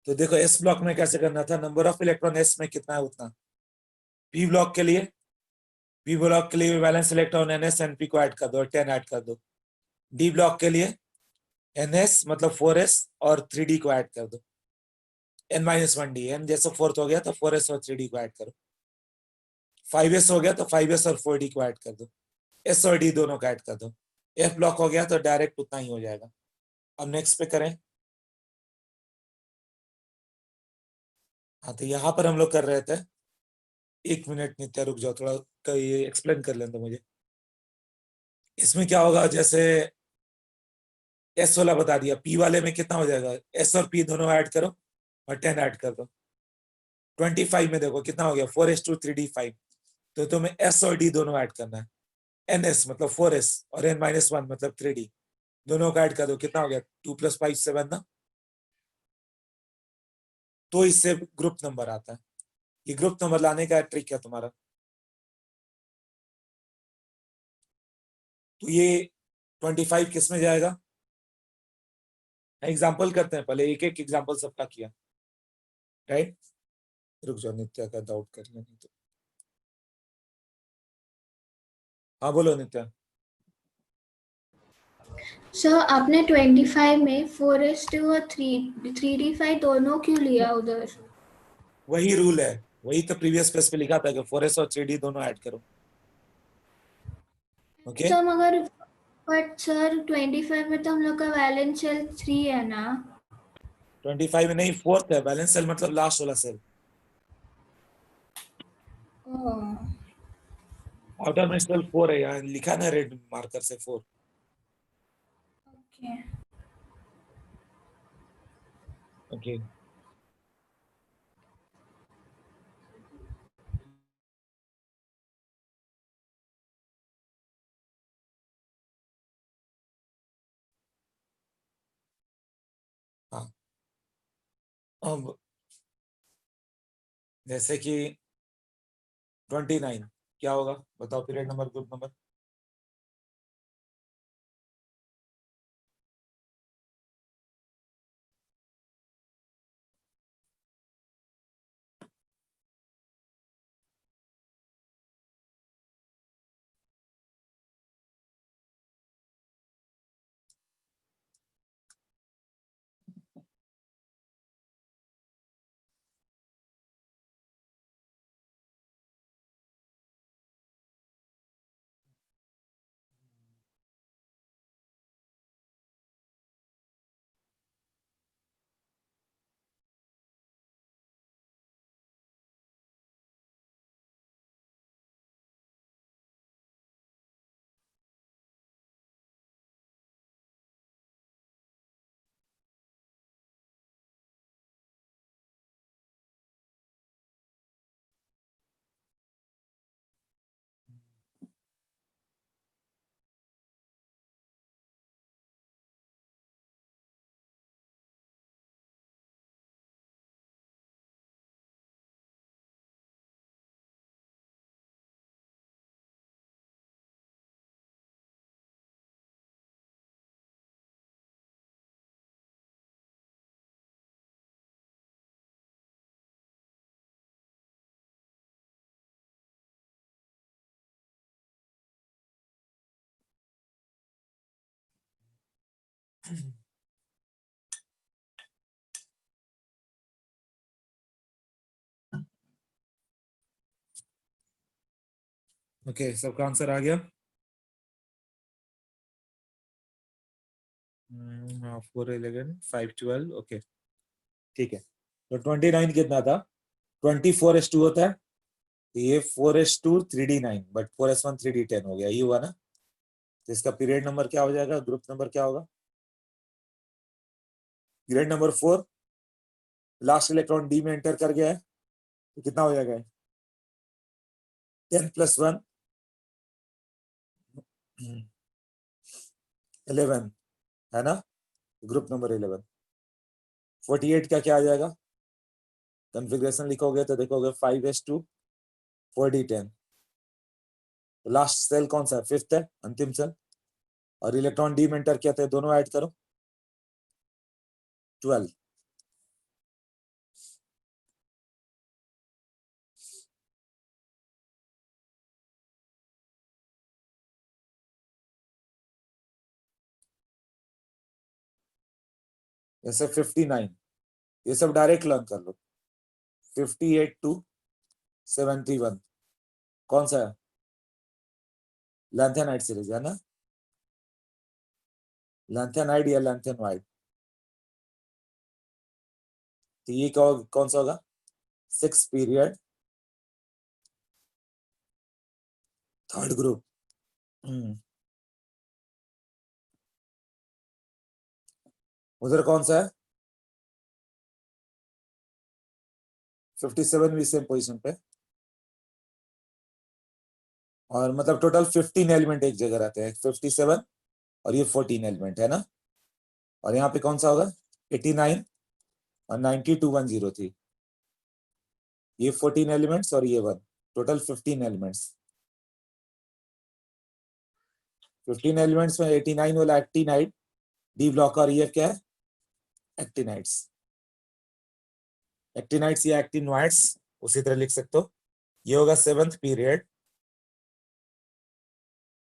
[SPEAKER 2] तो देखो एस ब्लॉक में कैसे करना था, नंबर ऑफ इलेक्ट्रॉन एस में कितना है उतना। पी ब्लॉक के लिए, पी ब्लॉक के लिए valence electron N S N P को ऐड कर दो और 10 ऐड कर दो। डी ब्लॉक के लिए एन एस मतलब 4s और 3d को ऐड कर दो, n-1d, n जैसे फोर्थ हो गया तो 4s और 3d को ऐड करो। 5s हो गया तो 5s और 4d को ऐड कर दो, s और d दोनों को ऐड कर दो। f ब्लॉक हो गया तो डायरेक्ट उतना ही हो जाएगा। अब नेक्स्ट पे करें। हाँ तो यहाँ पर हम लोग कर रहे थे, 1 मिनट नित्या रुक जाओ, थोड़ा ये एक्सप्लेन कर लें तो मुझे। इसमें क्या होगा, जैसे एस वाला बता दिया, पी वाले में कितना हो जाएगा, एस और पी दोनों ऐड करो और 10 ऐड कर दो। 25 में देखो कितना हो गया, 4s2 3d5, तो तुम्हें एस और डी दोनों ऐड करना है। एन एस मतलब 4s और n-1 मतलब 3d, दोनों को ऐड कर दो, कितना हो गया 2 + 5 7 ना। तो इससे ग्रुप नंबर आता है। ये ग्रुप नंबर लाने का ट्रिक है तुम्हारा। तो ये 25 किस में जाएगा, एग्जाम्पल करते हैं पहले, एक एक एग्जाम्पल सबका किया, राइट। रुक जाओ नित्या का डाउट कर लेंगे तो। हाँ बोलो नित्या।
[SPEAKER 3] सर आपने 25 में 4s2 और 3d5 दोनों क्यों लिया उधर?
[SPEAKER 2] वही रूल है, वही तो प्रीवियस पेज पे लिखा था कि 4s और 3d दोनों ऐड करो। ओके
[SPEAKER 3] तो मगर बट सर 25 में तो हम लोग का वैलेंस शेल 3 है ना।
[SPEAKER 2] 25 में नहीं, फोर्थ है बैलेंस सेल, मतलब लास्ट वाला सेल।
[SPEAKER 3] ओह
[SPEAKER 2] आउटर में सेल 4 है, यहाँ लिखा ना रेड मार्कर से 4।
[SPEAKER 3] ओके।
[SPEAKER 2] ओके हाँ अब जैसे कि 29 क्या होगा बताओ, period number group number. Okay सबका आंसर आ गया। हाँ 4 11 5 12 ओके ठीक है। तो 29 कितना था, 24s2 होता है, तो ये 4s2 3d9, but 4s1 3d10 हो गया, ये हुआ ना। तो इसका पीरियड नंबर क्या हो जाएगा, ग्रुप नंबर क्या होगा, period number 4, last electron D में एंटर कर गया है, तो कितना हो जाएगा 10 + 1 11 है ना, ग्रुप नंबर 11। 48 का क्या आ जाएगा, कॉन्फ़िगरेशन लिखोगे तो देखोगे 5s2 4d10, लास्ट सेल कौन सा है, फिफ्थ है, अंतिम सेल, और इलेक्ट्रॉन डी में एंटर किया था, दोनों ऐड करो। 12. जैसे 59, ये सब डायरेक्ट लर्न कर लो. 58 to 71 कौन सा है? लैंथेनाइड सीरीज है ना, लैंथेनाइड या लैंथेनवाइड. तो ये कौन सा होगा? 6 पीरियड थर्ड ग्रुप. उधर कौन सा है? 57 भी सेम पोजीशन पे, और मतलब टोटल 15 एलिमेंट एक जगह रहते हैं. 57 और ये 14 एलिमेंट है ना. और यहाँ पे कौन सा होगा? 89 और 92 103. ये 14 एलिमेंट्स और ये 1, टोटल 15 एलिमेंट्स. 15 एलिमेंट्स में 89 वाला एक्टिनाइड, डी ब्लॉक, और ये क्या है? एक्टिनाइड्स. एक्टिनाइड्स या एक्टिनोइड्स उसी तरह लिख सकते हो. ये होगा 7th पीरियड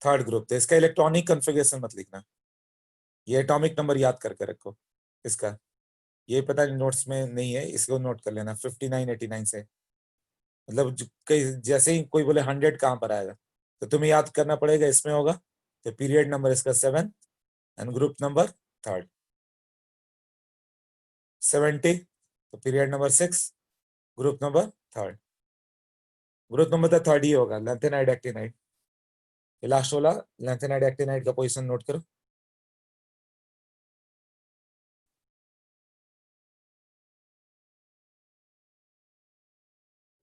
[SPEAKER 2] थर्ड ग्रुप. तो इसका इलेक्ट्रॉनिक कॉन्फ़िगरेशन मत लिखना, ये एटॉमिक नंबर याद करके रखो इसका. ये पता नहीं नोट्स में नहीं है, इसको नोट कर लेना. 59 89 से मतलब जैसे ही कोई बोले 100 कहाँ पर आएगा, तो तुम्हें याद करना पड़ेगा इसमें होगा. तो पीरियड नंबर इसका 7 एंड ग्रुप नंबर थर्ड. 70 तो period number 6, group number third. Group number तो थर्ड ही होगा, लैंथेनाइड एक्टिनाइड. लास्ट वाला लैंथेनाइड एक्टिनाइड का पोजीशन नोट करो.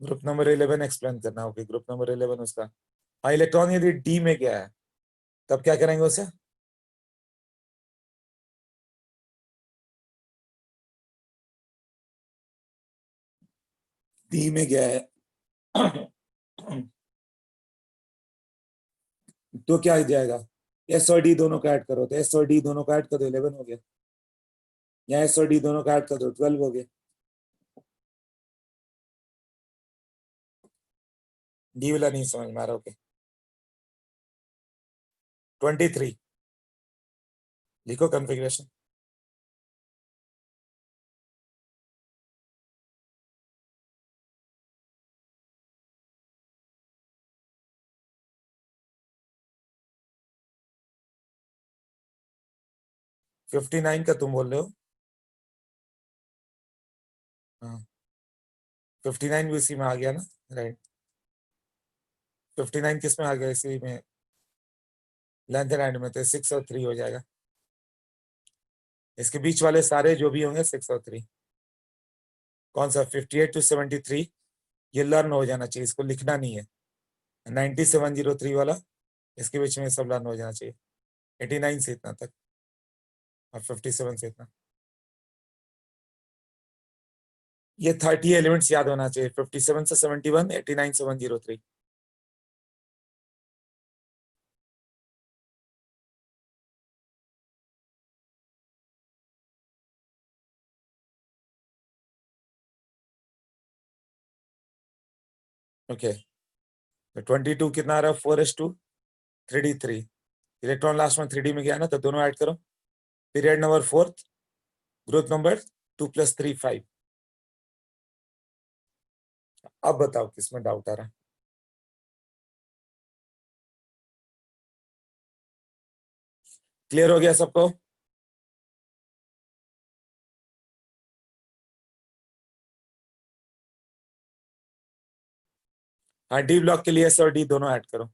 [SPEAKER 2] ग्रुप नंबर 11 एक्सप्लेन करना. ओके, ग्रुप नंबर 11 उसका. हाँ, इलेक्ट्रॉन यदि डी में गया है तब क्या करेंगे उसे? डी में गया है तो क्या हो जाएगा? एस और डी दोनों का ऐड करो, तो एस और डी दोनों का ऐड कर दो, 11 हो गया. या एस और डी दोनों का ऐड कर दो, 12 हो गया. डी वाला नहीं समझ में आ रहा. ओके, 23 लिखो कॉन्फ़िगरेशन. फिफ्टी 59 का तुम बोल रहे हो? हाँ, 59 भी इसी में आ गया ना, राइट. 59 किस में आ गया? इसी में, लैंथेनाइड में. तो 6 और 3 हो जाएगा. इसके बीच वाले सारे जो भी होंगे 6 और 3. कौन सा? 58 to 73 ये लर्न हो जाना चाहिए, इसको लिखना नहीं है. 9703 वाला, इसके बीच में सब लर्न हो जाना चाहिए. 89 से इतना तक और 57 से इतना. ये 30 एलिमेंट्स याद होना चाहिए. 57 से 71, 89 से 103. ओके, तो 22 कितना आ रहा है? 4s2 3d3. इलेक्ट्रॉन लास्ट में 3d में गया ना, तो दोनों ऐड करो. Period number 4th, group number 2 + 3 5. अब बताओ किसमें डाउट आ रहा है? क्लियर हो गया सबको? हाँ, डी ब्लॉक के लिए एस और डी दोनों ऐड करो.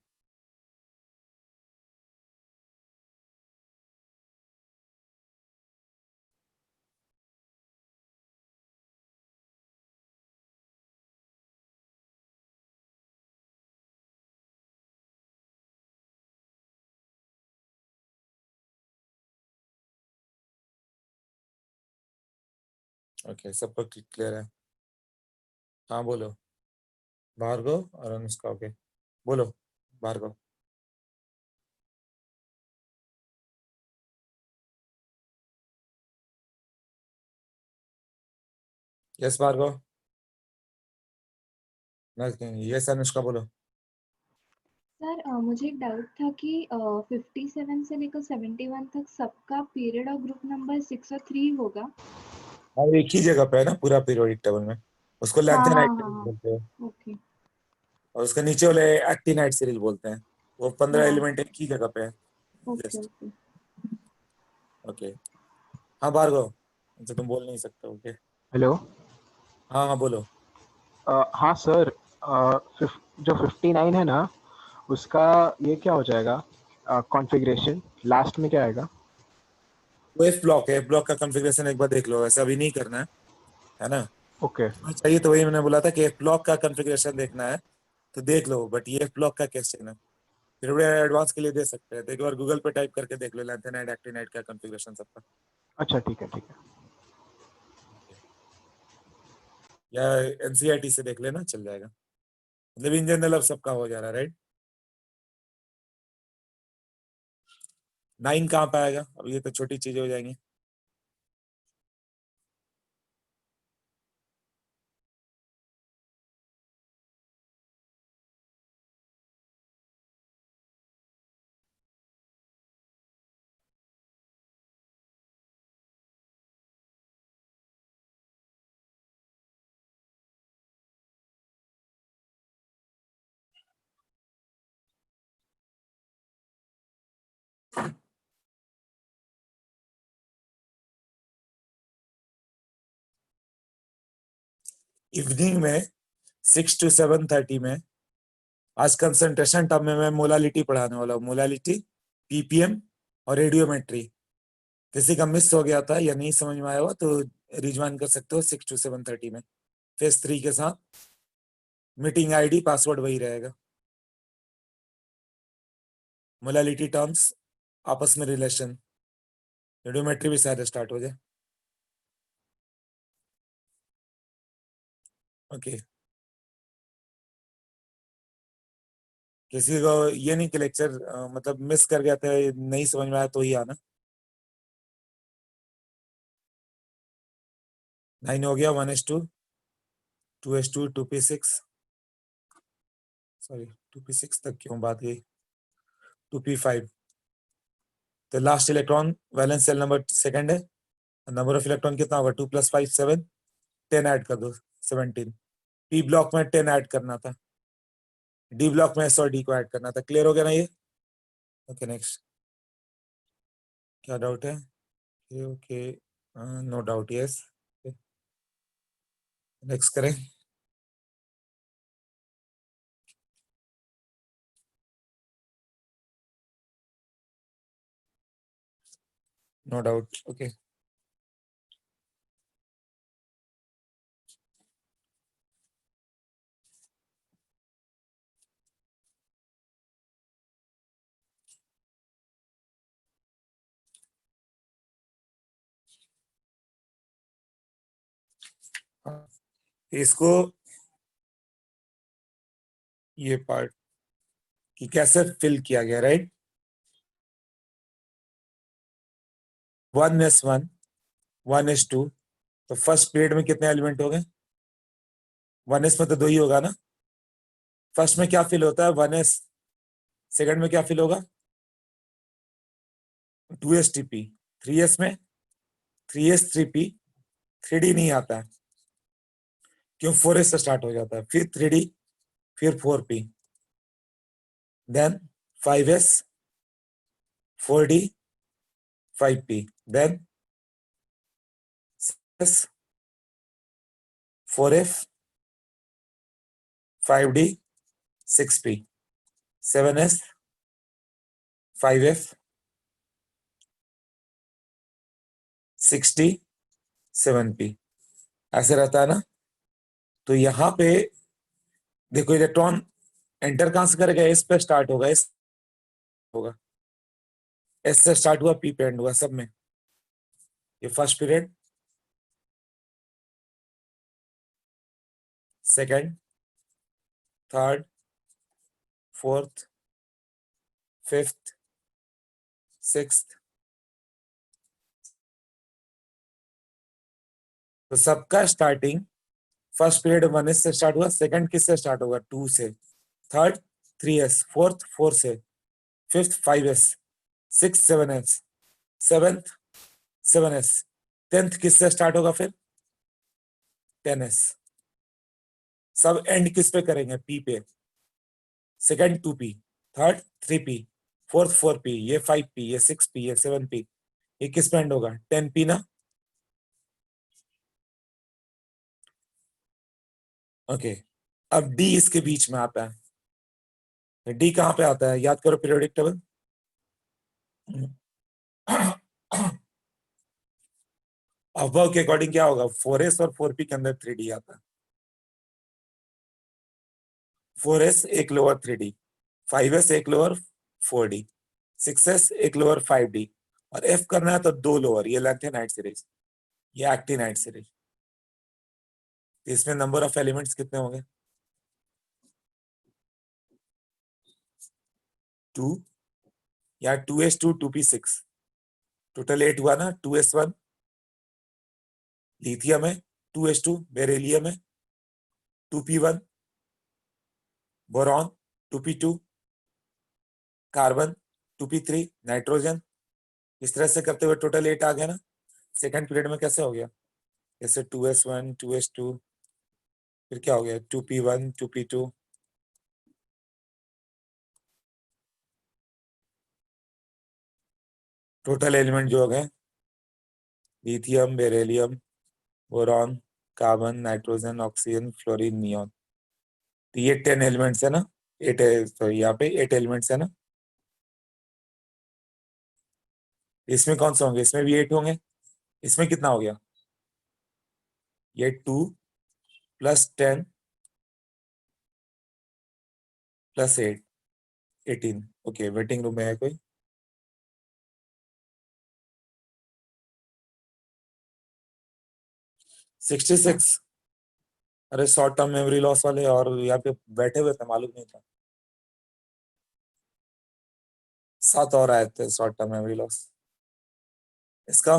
[SPEAKER 2] ओके, सबको क्लियर है? हाँ बोलो. भार्गव और अनुष्का. ओके, बोलो भार्गव. यस भार्गव, यस अनुष्का बोलो।
[SPEAKER 4] सर मुझे एक डाउट था कि 57 से लेकर 71 तक सबका पीरियड और ग्रुप नंबर 6 और 3 होगा।
[SPEAKER 2] हाँ, एक ही जगह पे है ना पूरा पीरियोडिक टेबल में, उसको
[SPEAKER 4] हाँ
[SPEAKER 2] लैंथेनाइट
[SPEAKER 4] हाँ
[SPEAKER 2] सीरीज
[SPEAKER 4] हाँ
[SPEAKER 2] बोलते हैं,
[SPEAKER 4] ओके
[SPEAKER 2] और उसके नीचे वाले एक्टिनाइट सीरीज बोलते हैं। वो 15
[SPEAKER 4] हाँ
[SPEAKER 2] एलिमेंट एक ही जगह पे है।
[SPEAKER 4] Okay
[SPEAKER 2] list.
[SPEAKER 4] Okay
[SPEAKER 2] okay. हाँ भार्गव, अच्छा तुम बोल नहीं सकते। ओके।
[SPEAKER 5] हेलो।
[SPEAKER 2] हाँ हाँ बोलो।
[SPEAKER 5] हाँ सर, जो 59 है ना, उसका ये क्या हो जाएगा कॉन्फ़िगरेशन? लास्ट में क्या आएगा?
[SPEAKER 2] वो एफ ब्लॉक है, एफ ब्लॉक का कॉन्फ़िगरेशन एक बार देख लो, ऐसा अभी नहीं करना है ना।
[SPEAKER 5] ओके
[SPEAKER 2] चाहिए तो वही मैंने बोला था कि एफ ब्लॉक का कॉन्फ़िगरेशन देखना है तो देख लो, बट ये एफ ब्लॉक का कैसे ना, फिर भी एडवांस के लिए दे सकते हैं, तो एक बार गूगल पे टाइप करके देख लो लैंथेनाइट एक्टिनाइट का कॉन्फ़िगरेशन सबका।
[SPEAKER 5] अच्छा ठीक है ठीक है।
[SPEAKER 2] या एनसीईआरटी से देख लेना, चल जाएगा। मतलब इन जनरल अब सबका हो जा रहा है, राइट। 9 कहाँ पे आएगा? अब ये तो छोटी चीजें हो जाएंगी। इवनिंग में 6 to 7:30 में आज कंसंट्रेशन टर्म में मैं मोलालिटी पढ़ाने वाला हूँ। मोलालिटी, पीपीएम और रेडियोमेट्री। किसी का मिस हो गया था या नहीं समझ में आया हुआ तो रिज्वाइन कर सकते हो 6 to 7:30 में, फेज 3 के साथ। मीटिंग आईडी पासवर्ड वही रहेगा। मोलालिटी टर्म्स, आपस में रिलेशन, रेडियोमेट्री भी शायद स्टार्ट हो जाए। ओके। किसी को ये नहीं कि लेक्चर मतलब मिस कर गया था, नहीं समझ में आया तो ही आना। 9 हो गया, 1s2, 2s2, 2p6, sorry 2p6 तक क्यों बात गई, 2p5। तो last electron valence shell number second है, नंबर ऑफ इलेक्ट्रॉन कितना होगा? 2 + 5 7, 10 ऐड कर दो 17। पी ब्लॉक में 10 ऐड करना था, डी ब्लॉक में एस और डी को ऐड करना था। क्लियर हो गया ना ये? Okay next. क्या डाउट है? Okay, no doubt, yes. Next करें। No doubt, okay. इसको ये पार्ट कि कैसे फिल किया गया, राइट। 1s1, 1s2, तो फर्स्ट पीरियड में कितने एलिमेंट हो गए? 1s में तो 2 ही होगा ना। फर्स्ट में क्या फिल होता है? 1s। सेकंड में क्या फिल होगा? 2stp। 3s में 3s3p। 3d नहीं आता है क्यों? 4s से स्टार्ट हो जाता है, फिर 3d, फिर 4p, then 5s, 4d, 5p, then 6s, 4f, 5d, 6p, 7s, 5f, 6d, 7p, ऐसे रहता है ना। तो यहाँ पे देखो इलेक्ट्रॉन एंटर कहां से करेगा? एस पे स्टार्ट होगा, एस होगा, एस से स्टार्ट हुआ, पी पे एंड हुआ सब में। ये first period, second, third, fourth, fifth, sixth, तो सबका स्टार्टिंग फर्स्ट पीरियड 1s से स्टार्ट हुआ, सेकंड किससे स्टार्ट होगा 2 से, थर्ड 3s, फोर्थ 4 से, fifth 5s, six 7s, seventh 7s, 10th किससे स्टार्ट होगा फिर 10s। सब एंड किस पे करेंगे p पे, second 2p, third 3p, fourth 4p, ये 5p, ये 6p, ये 7p, ये किस पे एंड होगा 10p ना। ओके अब d इसके बीच में आता है, d कहां पे आता है याद करो पीरियोडिक टेबल। अबव के अकॉर्डिंग क्या होगा 4s और 4p के अंदर 3d आता है, 4s एक लोअर 3d, 5s एक लोअर 4d, 6s एक लोअर 5d, और f करना है तो 2 लोअर, ये लेंथेनाइट सीरीज, ये एक्टिनाइट सीरीज। इसमें नंबर ऑफ एलिमेंट्स कितने होंगे 2 या 2s2 2p6, टोटल 8 हुआ ना। 2s1 लिथियम है, 2s2 बेरिलियम है, 2p1 boron, 2p2 carbon, 2p3 nitrogen. इस तरह से करते हुए टोटल 8 आ गया ना। सेकंड पीरियड में कैसे हो गया, जैसे 2s1 2s2, फिर क्या हो गया 2p1 2p2, टोटल एलिमेंट जो हो गए lithium beryllium boron carbon nitrogen oxygen fluorine neon. तो ये 10 एलिमेंट्स है ना, 8 है, सॉरी यहाँ पे 8 एलिमेंट्स है ना। इसमें कौन सा होंगे, इसमें भी 8 होंगे। इसमें कितना हो गया, ये 2 + 10 + 8 18। ओके वेटिंग रूम में है कोई, सिक्सटी सिक्स। अरे शॉर्ट टर्म मेमोरी लॉस वाले और यहाँ पे बैठे हुए थे मालूम नहीं था, 7 और आए थे शॉर्ट टर्म मेमोरी लॉस। इसका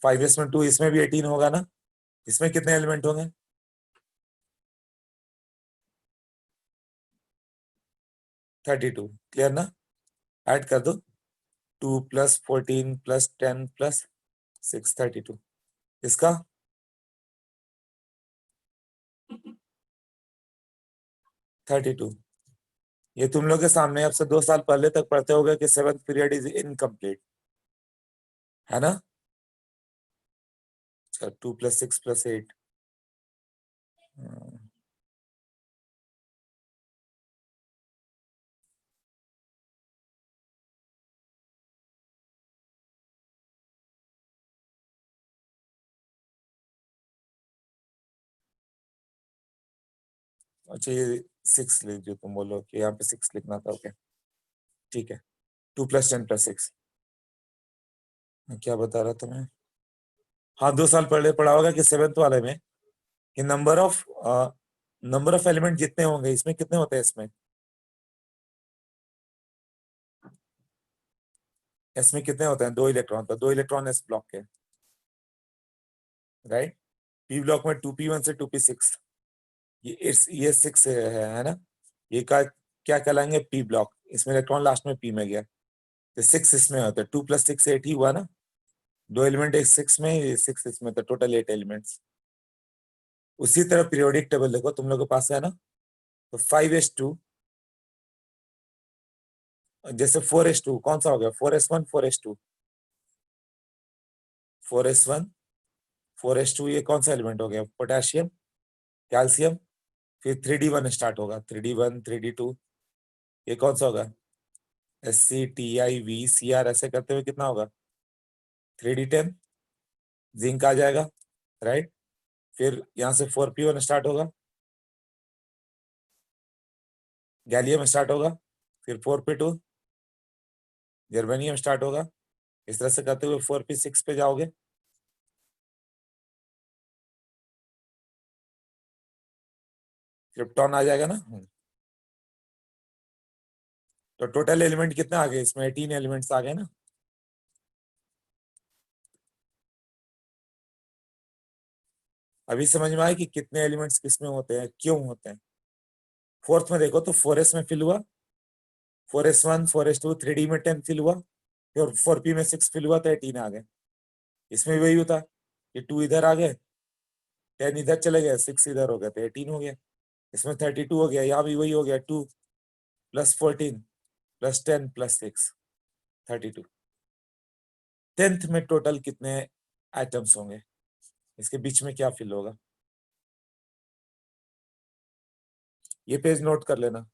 [SPEAKER 2] 5s में 2, इसमें भी 18 होगा ना। इसमें कितने एलिमेंट होंगे 32, क्लियर ना। ऐड कर दो 2 + 14 + 10 + 6 32। इसका 32। ये तुम लोग के सामने अब से 2 साल पहले तक पढ़ते होगे कि 7th पीरियड इज इनकम्प्लीट, है ना। अच्छा 2 + 6 + 8, अच्छा ये 6 लिख जो तुम बोलो कि यहाँ पे 6 लिखना था। ओके ठीक है, 2 + 10 + 6। क्या बता रहा था मैं, हाँ 2 साल पहले पढ़ा होगा कि 7th वाले में कि नंबर ऑफ एलिमेंट जितने होंगे, इसमें कितने होते हैं, इसमें कितने होते हैं 2 इलेक्ट्रॉन, तो 2 इलेक्ट्रॉन एस ब्लॉक के, राइट। पी ब्लॉक में 2p1 से 2p6, ये 6 है ना। ये का क्या कहलाएंगे पी ब्लॉक, इसमें इलेक्ट्रॉन लास्ट में पी में गया, तो 6 इसमें होता है, 2 + 6 8 ही हुआ ना। 2 एलिमेंट 6 में, 6 इसमें, तो टोटल 8 एलिमेंट्स। उसी तरह पीरियोडिक टेबल देखो तुम लोग के पास है ना, तो 5s2, जैसे 4s2 कौन सा हो गया 4s1 4s2, 4s1 4s2, ये कौन सा एलिमेंट हो गया पोटेशियम कैल्शियम। फिर 3d1 स्टार्ट होगा, 3d1 3d2, ये कौन सा होगा SCTIVCR, ऐसे करते हुए कितना होगा 3d10, जिंक आ जाएगा, राइट। फिर यहाँ से 4p1 स्टार्ट होगा, गैलियम स्टार्ट होगा, फिर 4p2 जर्मेनियम स्टार्ट होगा। इस तरह से करते हुए 4p6 पे जाओगे, क्रिप्टॉन आ जाएगा ना। तो टोटल एलिमेंट कितना आ गए इसमें? 18 एलिमेंट्स आ गए ना। अभी समझ में आया कि कितने एलिमेंट्स किसमें होते हैं, क्यों होते हैं। फोर्थ में देखो तो 4s में फिल हुआ, 4s1 4s2 3D में 10 फिल हुआ, फिर 4p में 6 फिल हुआ तो 18 आ गए। इसमें वही होता कि 2 इधर आ गए, 10 इधर चले गए, 6 इधर हो गए तो 18 हो गया। इसमें 32 हो गया, यहाँ भी वही हो गया, 2 + 14 + 10 + 6 32। 10th में टोटल कितने आइटम्स होंगे, इसके बीच में क्या फिल होगा? ये पेज नोट कर लेना।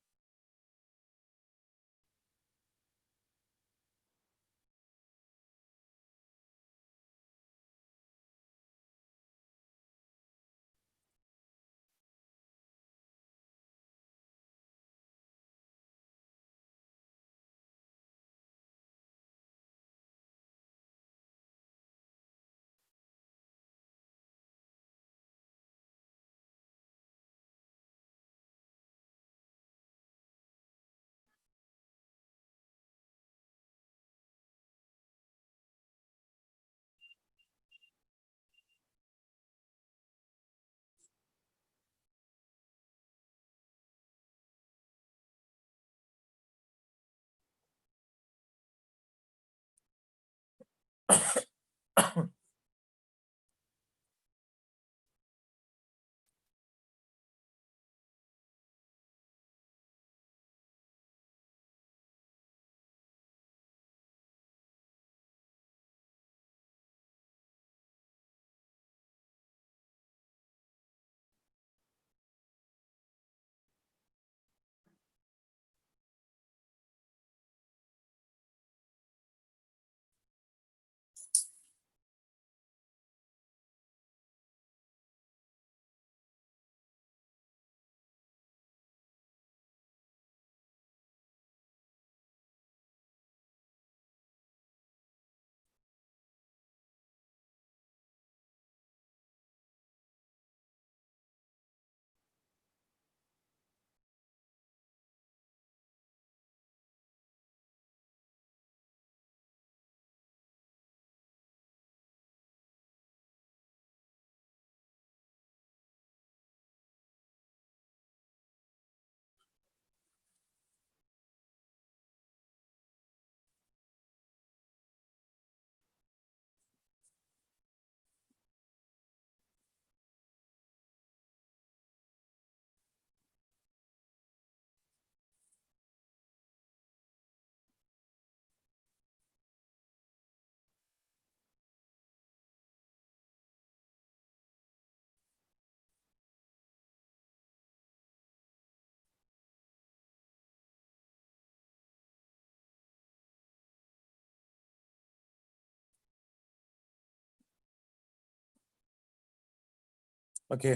[SPEAKER 2] ओके,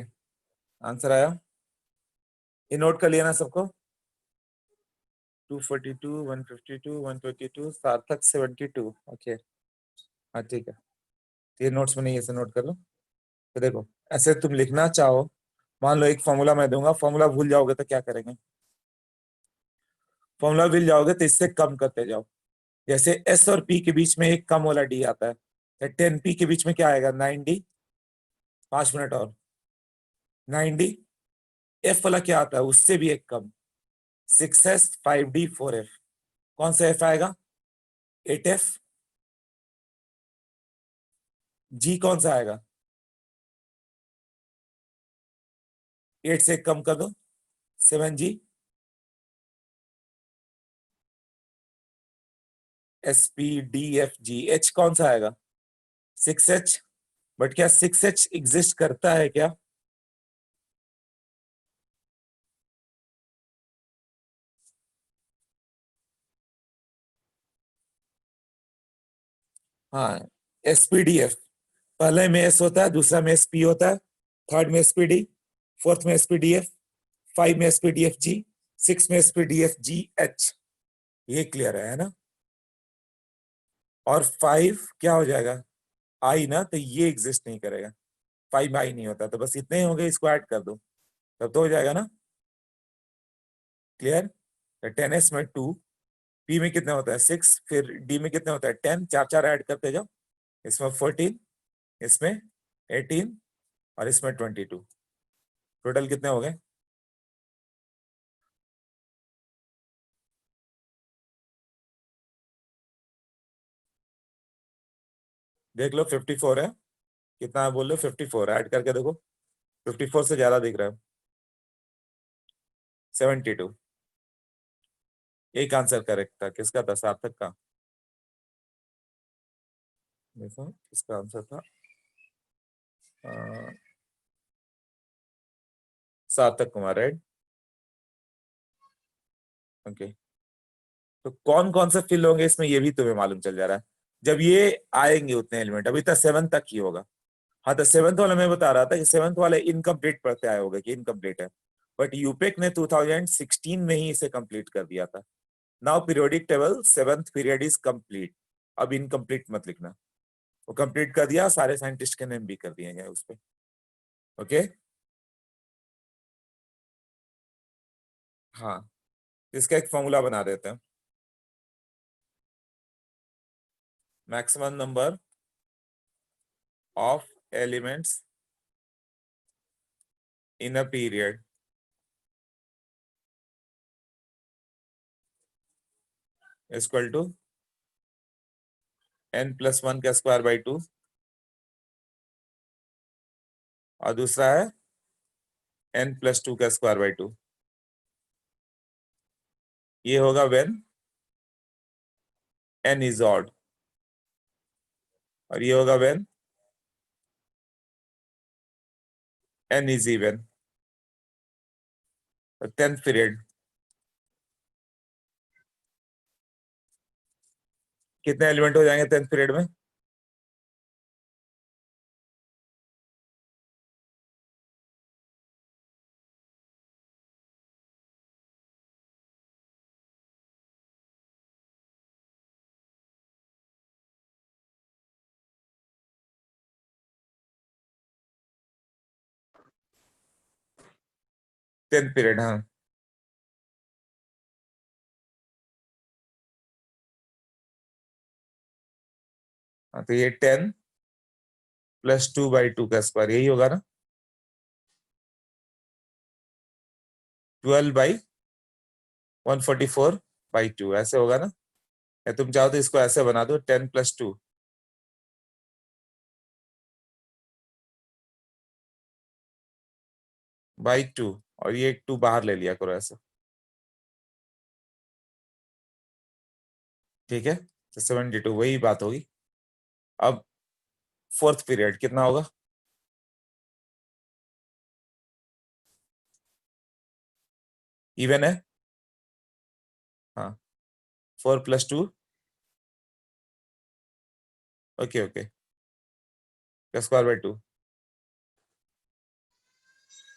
[SPEAKER 2] आंसर आया? ये नोट कर लिया ना सबको? 242 152 122 सार्थक 72। ओके, हाँ ठीक है, ये नोट्स में नहीं, ऐसे नोट कर लो। तो देखो, ऐसे तुम लिखना चाहो, मान लो एक फॉर्मूला मैं दूंगा, फॉर्मूला भूल जाओगे तो क्या करेंगे? फॉर्मूला भूल जाओगे तो इससे कम करते जाओ। जैसे एस और पी के बीच में एक कम वाला डी आता है, तो 10p के बीच में क्या आएगा? 9d। 5 मिनट और, 9d। एफ वाला क्या आता है उससे भी एक कम, 6s 5d 4f। कौन सा एफ आएगा? 8f। जी कौन सा आएगा? 8 से कम कर दो, 7g। spdfg। h कौन सा आएगा? 6h। बट क्या 6h एग्जिस्ट करता है क्या? हाँ, spdf। पहले में s होता है, दूसरा में sp होता है, थर्ड में spd, फोर्थ में spdf, 5 में spdfg, 6 में spdfgh। ये क्लियर है ना? और 5 क्या हो जाएगा? आई ना, तो ये एग्जिस्ट नहीं करेगा, 5 आई नहीं होता, तो बस इतने ही हो गए, इसको ऐड कर दो तब तो हो जाएगा ना? क्लियर? 10s में 2, पी में कितने होता है 6, फिर डी में कितने होता है 10, चार चार ऐड करते जाओ, इसमें 14, इसमें 18 और इसमें 22, टोटल कितने हो गए? देख लो 54 है, कितना है बोल लो? 54, ऐड करके देखो, 54 से ज्यादा दिख रहा है, 72। एक आंसर करेक्ट था, किसका था? सार्थक का। देखो किसका आंसर था, सार्थक कुमार, राइट? ओके, तो कौन कौन से फिल होंगे इसमें ये भी तुम्हें मालूम चल जा रहा है जब ये आएंगे उतने एलिमेंट। अभी तक 7 तक ही होगा। हाँ, तो 7th वाला मैं बता रहा था कि 7th वाले इनकम्प्लीट पढ़ते आए होगा कि इनकम्प्लीट है, बट यूपेक ने 2016 में ही इसे कंप्लीट कर दिया था। Now periodic table 7th period is complete, अब इनकम्प्लीट मत लिखना, वो कंप्लीट कर दिया, सारे साइंटिस्ट के नेम भी कर दिए गए उस पर। ओके, हाँ, इसका एक फॉर्मूला बना देते हैं, maximum number of elements in a period is equal to n+1 का स्क्वायर बाई 2, और दूसरा है n+2 का स्क्वायर बाई 2। ये होगा when n is odd, और ये होगा when n is even। 10th period कितने एलिमेंट हो जाएंगे 10th पीरियड में? टेंथ पीरियड, हाँ, तो ये 10+2/2 का स्क्वायर, यही होगा ना, 12/144/2 ऐसे होगा ना। या तुम चाहो तो इसको ऐसे बना दो 10+2/2, और ये एक 2 बाहर ले लिया करो ऐसे, ठीक है? तो 72 वही बात होगी। अब 4th पीरियड कितना होगा? इवन है, हाँ, 4+2, ओके ओके, का square by 2,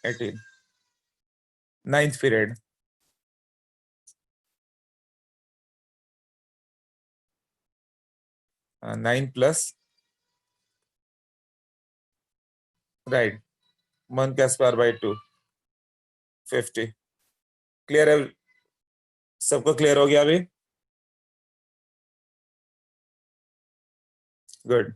[SPEAKER 2] 18। 9th period 9 plus, right, 1 का स्क्वायर बाई 2, 50। क्लियर है? सबको क्लियर हो गया अभी? गुड।